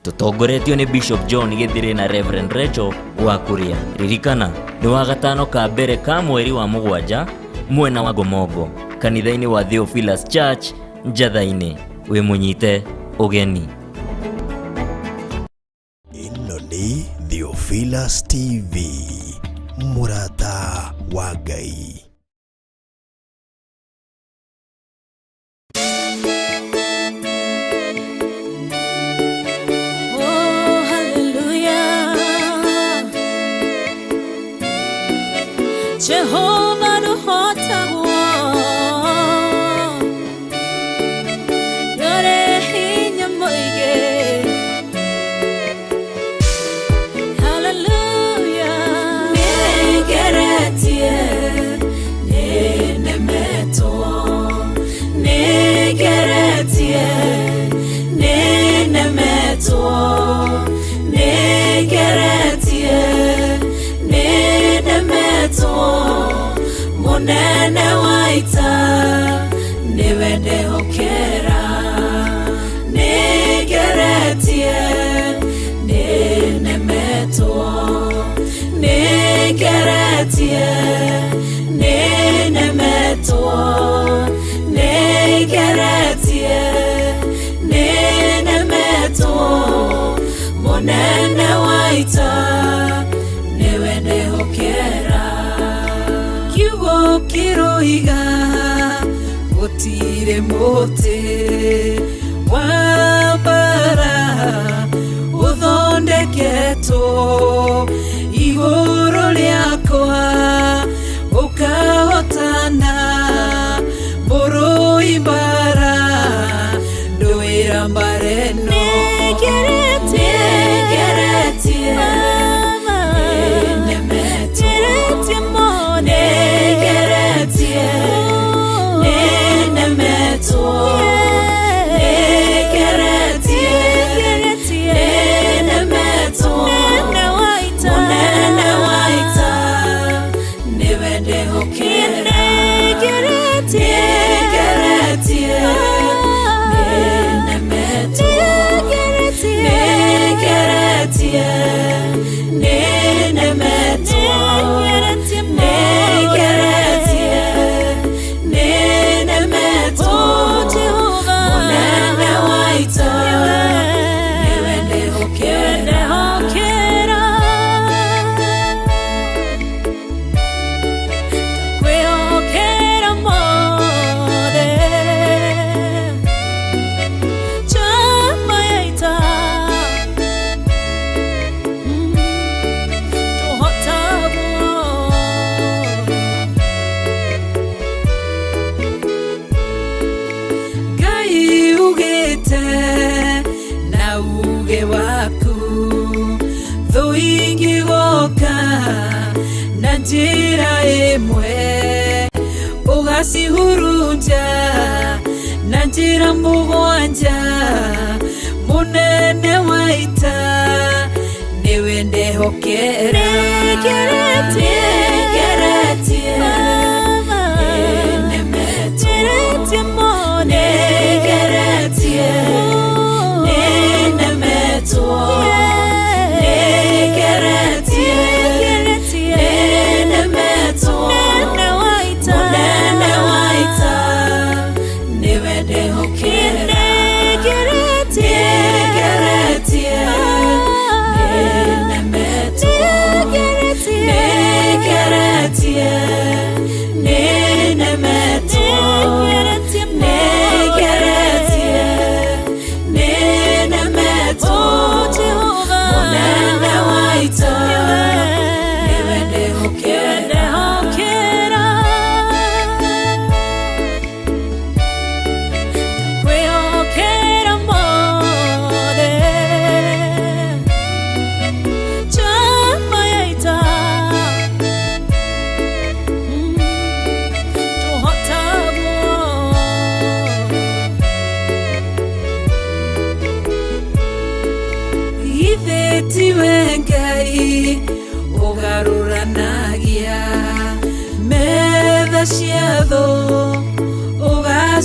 Tutongoretio ni Bishop John Githire na Reverend Rachel wa Kuria. Ririkana ni wa gatano ka mbere ka mweri wa 7 mwena wa Gomogo, kanitha-ini wa Theophilus Church Njatha-ini. We munyite ugeni. Ino ni Theophilus TV, murata wa Ngai. Jehovah no hota yore hinya moige, hallelujah. Negeretie nenemeto, negeretie nenemeto, negeretie munene waita niwende hokera, negeretie nenemeto, negeretie nenemeto, negeretie nenemeto, munene waita niwende hokera. Kiroiga gutire muti wambara uthondeketo iguru riakwa ukahotana buru imbara nduira mbareno. Negeretie nenemeto, Njira imwe ugacihurunja na njira mugwanja munene waita niwe ndehokera negeretie nemetie mone negeretie nemeto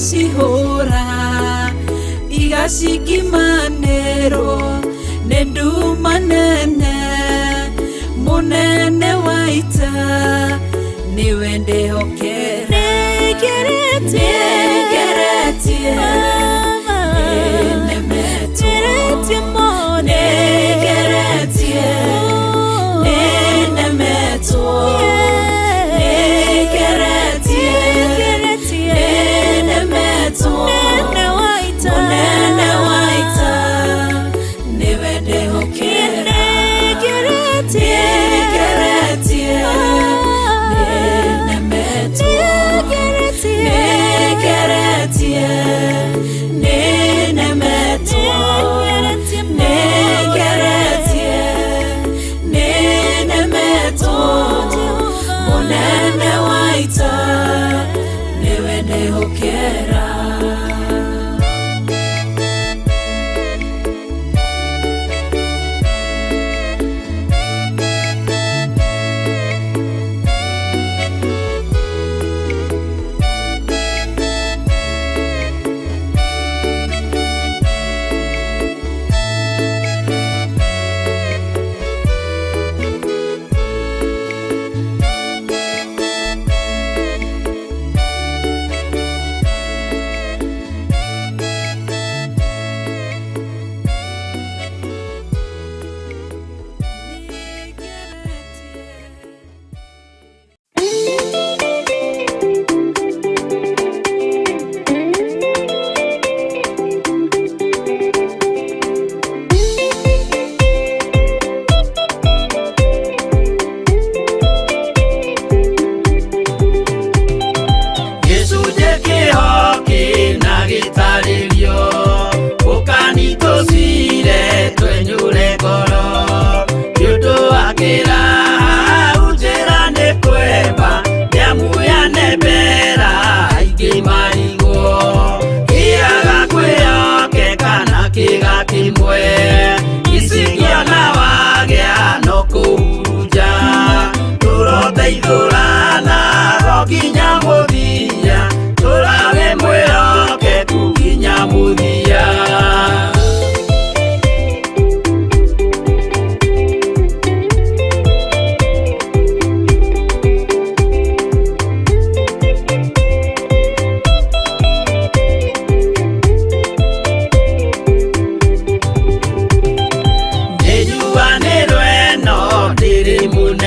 Sihora igasikimanero nedumanene munene waita niwe ndehokera negeretie nemetie mone negeretie nemeto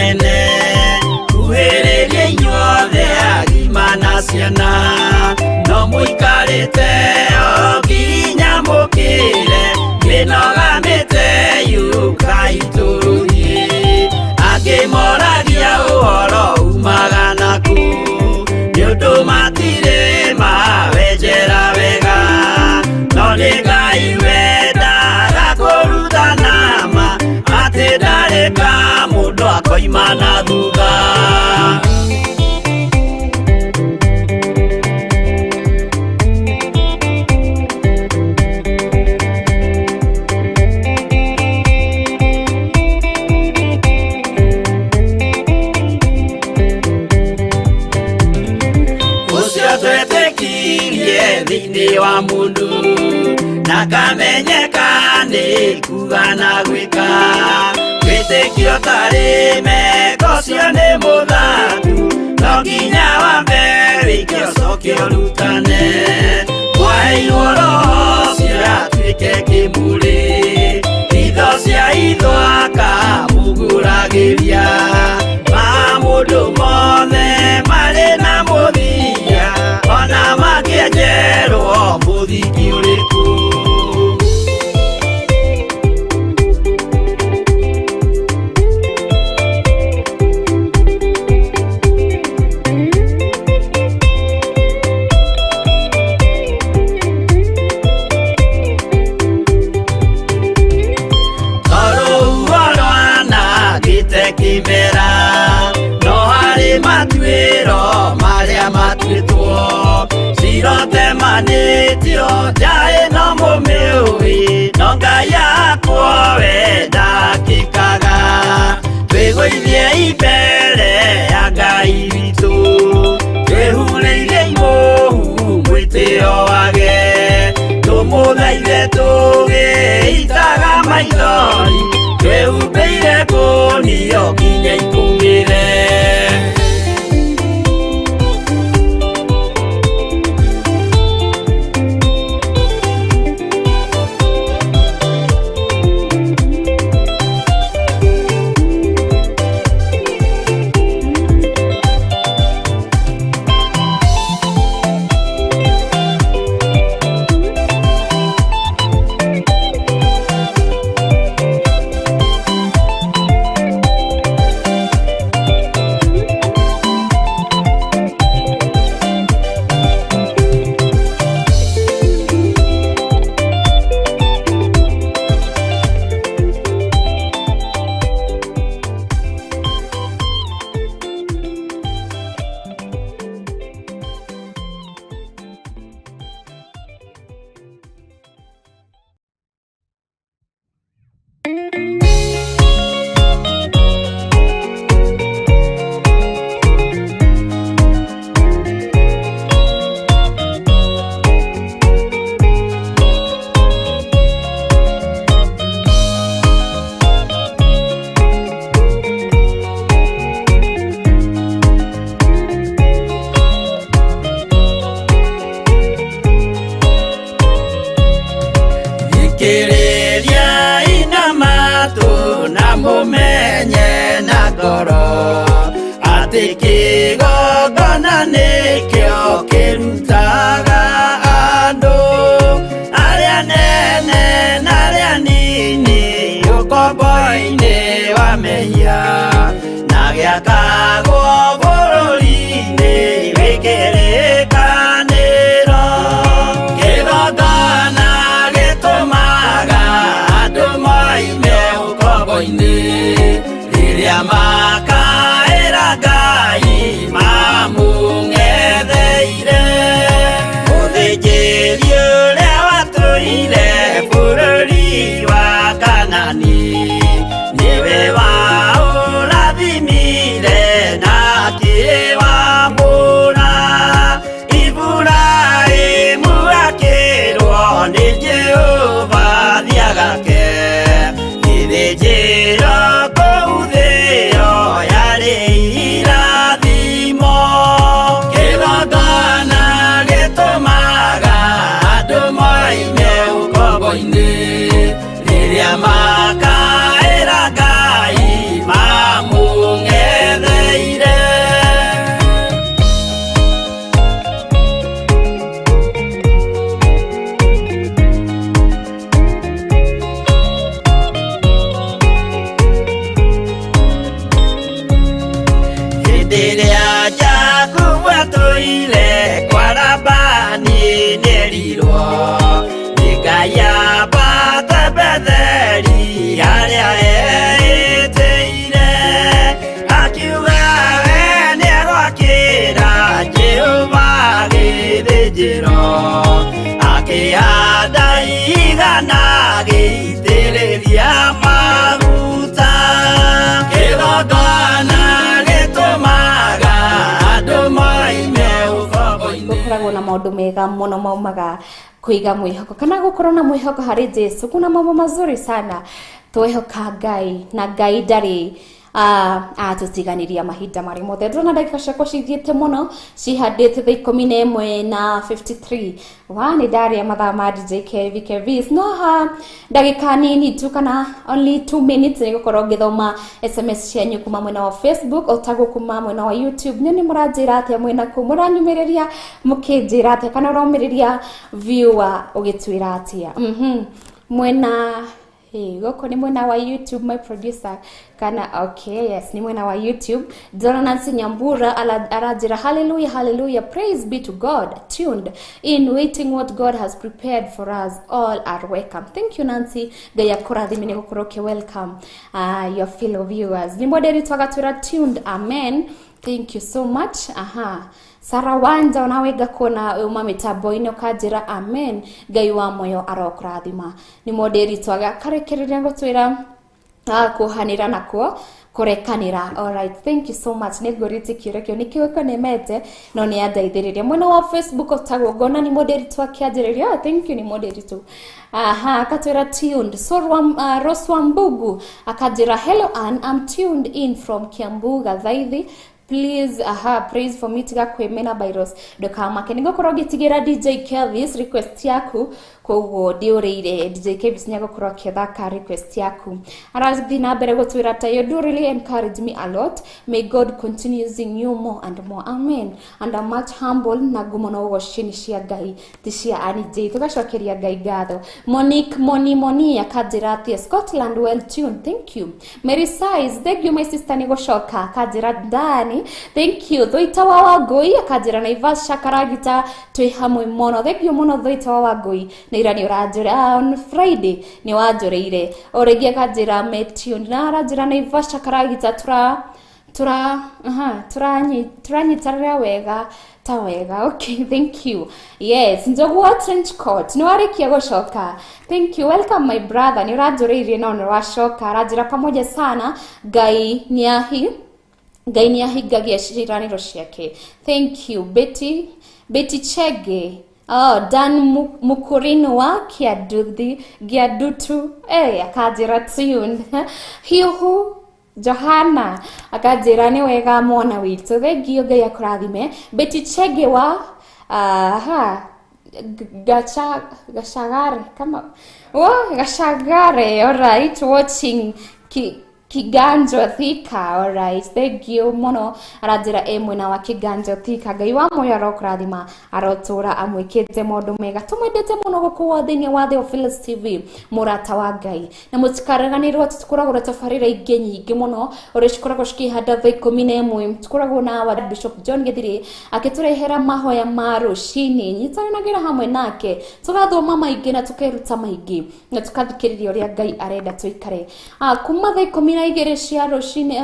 munene kuhĩrĩria inyuothe agima na ciana no mũikarĩte o nginya mũkĩre kĩnogamĩte yukai tũrũhiĩ angĩmoragia ũhoro umaga naku nĩũndũ matirĩ mawenjera wega no nĩ Ngai wendaga kũruta nama atĩ ndareka mũndũ akoima na thutha. Thĩinĩ wa mũndũ na kamenyeka nĩ kuga na gwĩka wĩtĩkio tarĩ meko cio nĩ mũthatu no nginya wambe wĩke ũcoke ũrutane waheirwo roho cio atuĩke kĩmũrĩ hitho cia ithwaka mũguragĩria ma mũndũ mothe marĩ na mũthia ona makĩenjerwo mũthingi ũrĩkũ. Kĩmera no harĩ matuĩro marĩa matuĩtwo cirotemanĩtio njaĩ no mũmĩũĩ no Ngai akwo we ndakĩkaga twĩgũithie imbere ya Ngai witũ twĩhurĩire imũhu mwĩtĩo wage tũmũthaithe tũgĩitaga maithori twĩhumbĩire ngũnio nginya ikumĩre. Niwe wa urathimire ciana gĩitĩrĩria maguta kĩgongona gĩtũmaga andũ maime ũkombo-inĩ. Gũkoragwo na maũndũ mega mũno maumaga kwiga mwihoko kana gukorwo na mwihoko hari Jesu. Kuna mambo mazuri sana twehoka Ngai na Ngai ndari tutiganiria mahinda mari mothe. Ndona ndagika ciakwa cithiĩte mũno cihandĩte thaa 11:53 nĩ ndaria mathaa ma DJ KVs no ndagika nini tu kana only 2 minutes nĩgũkorwo ngĩthoma SMS cianyu kuma mwena wa Facebook otago kuma mwena wa YouTube. Nĩ mũranjĩra atĩa mwena kũ mũranyumĩrĩria mũkĩnjĩra atĩa kana ũraumĩrĩria viewer ũgĩtwĩra atĩa mwena goko ni mwena wa YouTube my producer kana okay yes ni mwena wa YouTube. Nancy Nyambura arajira hallelujah hallelujah praise be to God tuned in waiting what God has prepared for us all are welcome. Thank you Nancy gaya kurathimine gukoroke welcome your fellow viewers. Ni moderi twagatwira tuned amen. Thank you so much. Sarawanja unawega kuona umamitambo-inĩ ukajira amen. Ngai wa moyo arokurathima. Ni moderi twaga karekereria gutwira kuhanira nakuo kurekanira. Alright, thank you so much. Nĩngũrĩte kĩrekio nĩkĩweka nemete no nĩ andaithĩrĩria mwena wa Facebook otagwo ngona ni moderi twakĩanjĩrĩria. Thank you ni moderi tu. Akatwira tuned. So Roswambugu akajira hello Ann, I'm tuned in from Kiambu Gathaithi. Please praise for me tiga kwemena virus ndokamake nĩgũkorwo ngĩtigĩra DJ Kelvis request yaku koguo ndiũrĩire DJ Kelvis nĩagũkorwo akĩthaka request yaku. Arathi na mbere gũtwĩra ta you do really encourage me a lot. May God continue using you more and more. Amen. And I'm much humble na ngumo na ũgocini cia Ngai ti cia Ani J. Tugacokeria Ngai ngatho. Monique Moni akajira atĩa Scotland well tuned. Thank you. Mary Size thank you my sister nĩgũcoka akajira ndani. Thank you. Thoita wa Wangui akajira Naivasha Karagita twĩ hamwe mũno. Thank you mũno Thoita wa Wangui. Nĩ ira nĩ ũranjĩra on Friday nĩ wanjũrĩire. Orĩngĩ akajira Metune na aranjĩra Naivasha Karagita turanyitarĩra wega ta wega. Okay, thank you. Yes, njogu wa trench coat nĩ warĩkia gũcoka. Thank you. Welcome my brother. Nĩ ũranjũrĩire no nĩ wacoka. Aranjĩra pamoja sana. Ngai nĩahingagia ciĩranĩro ciake. Thank you. Betty Chege. Dan Mukurino wa Giadutu. Akajira tuned. Hiuhu Johanna akajira ni wega mwana witu. Thengio Ngai akurathime. Betty Chege wa Gashagare kama Gashagare. Alright, watching Kiganjo Thika. Alright, thank you mono. Arajira mwena wa Kiganjo Thika. Ngai wa moyo arokurathima arotura amwikite maundu mega. Tumwendete muno gukuwa thini wa Theophilus TV murata wa Ngai. Na mutikareganirwo tukoragwo tabarĩra ingĩ nyingĩ muno ore cikoragwo cikihanda thaa 11. Tukoragwo na wa Bishop John.Yet akiturehera mahoya ma ruci-ini. Nyitanagira hamwe nake tugathoma maingĩ na tukeruta maingĩ na tukathikĩrĩria ũrĩa Ngai arenda tuikare. Kuma thaa 12 cia ruci-ini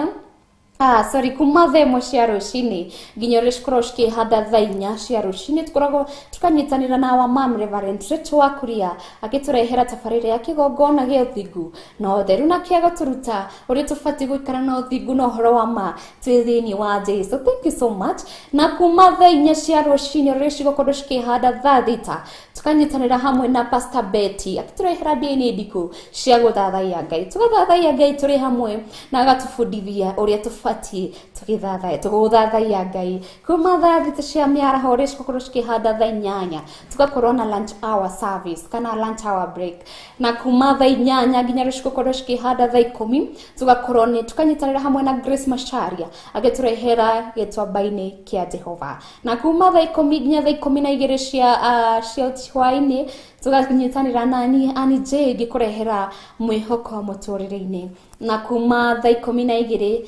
kuma thaa 1 cia ruci-ini nginya ũrĩa cikoragwo cikĩhanda thaa 4 cia ruci-ini tukoragwo tukanyitanĩra na wa Mam Reverend Rachel Wakuria agĩtũrehera tabarĩra ya kĩgongona gĩa ũthingu na ũtheru na kĩaga tũruta ũrĩa tũbatiĩ gũikara na ũthingu na ũhoro wa ma twĩ thĩinĩ wa Jesu. Thank you so much. Na kuma thaa 4 cia ruci-ini ũrĩa cigũkorwo cikĩhanda thaa 6 tukanyitanĩra hamwe na Pastor Betty agĩtũrehera ndini ndikũ cia gũthathaiya Ngai. Tũgathathaiya Ngai tũrĩ hamwe na agatũbundithia ũrĩa tũbatiĩ tũgũthathaiya Ngai. Kuma thaa 6 cia mĩaraho ũrĩa cigũkorwo cikĩhanda thaa 8 tugakorwo na lunch hour service kana lunch hour break. Na kuma thaa 8 nginya rĩu cigũkorwo cikĩhanda thaa 10 tugakorwo nĩ tukanyitanĩra hamwe na Grace Macharia agĩtũrehera gĩtwamba-inĩ kĩa Jehova. Na kuma thaa 10 nginya thaa 12 cia hwa-ini tukanyitanĩra na Ani J gĩkũrehera mwĩhoko mũtũrĩre-inĩ. Na kuma thaa 12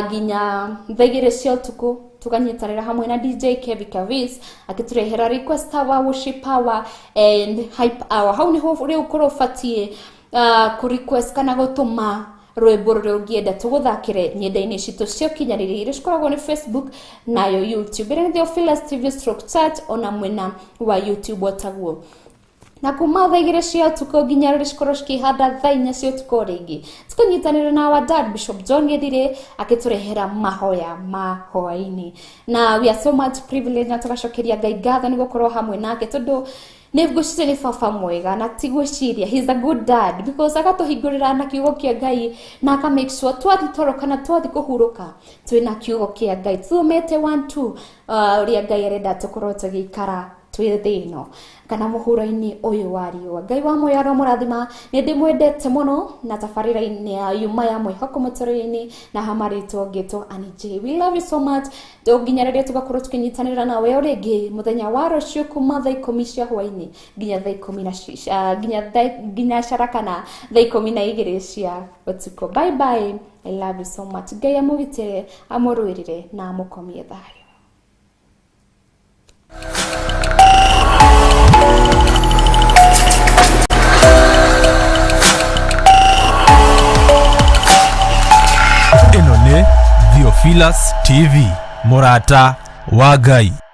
nginya thaa 2 cia ũtukũ tukanyitanĩra hamwe na DJ Kelvis agĩtũrehera request hour, worship hour and hype hour. Hau niho rĩu ũkorwo ũbatiĩ ku request kana gũtũma rwĩmbo rũrĩa ũngĩenda tũgũthakĩre nyenda-inĩ citũ cia ũkinyanĩria iria cikoragwo nĩ Facebook nayo YouTube. Ĩrĩa nĩ Theophilus TV / Church ona mwena wa YouTube wotagwo na kuma thaa 2 cia ũtukũ nginya rĩrĩa cikorwo cikĩhanda thaa 4 cia ũtukũ rĩngĩ tũkanyitanĩra na our dad Bishop John-Yet akĩtũrehera mahoya ma hwa-ini. Na we are so much privileged na tũgacokeria Ngai ngatho nĩ gũkorwo hamwe nake tondũ nĩgũciria nĩ baba mwega na tigwĩciria he's a good dad because agatũhingũrĩra na kiugo kĩa Ngai na aka make sure twathi toroka na twathi kũhurũka twĩna kiugo kĩa Ngai tumete 1-2 ũrĩa Ngai arenda tũkorwo tũgĩikara twĩ thĩ ĩno kana mũhuro-inĩ ũyũ wa riũa. Ngai wa moyo aromũrathima nĩ ndĩmwendete mũno na tabarĩra-inĩ ya yuma ya Mwihoko Muturire-Ini na hamarĩtwo ngĩtwo Annie. We love you so much. Nginya rĩrĩa tũgakorwo tũkĩnyitanĩra nawe ũrĩngĩ mũthenya wa rũciũ kuma thaa 10 cia hwa-inĩ nginya thaa 10 nginya carakana thaa 12 cia ũtukũ. Bye bye. I love you so much. Ngai amũgitĩre, amũrũĩrĩre na amũkomie thayũ. Ĩno nĩ Theophilus TV, MURATA wa Ngai.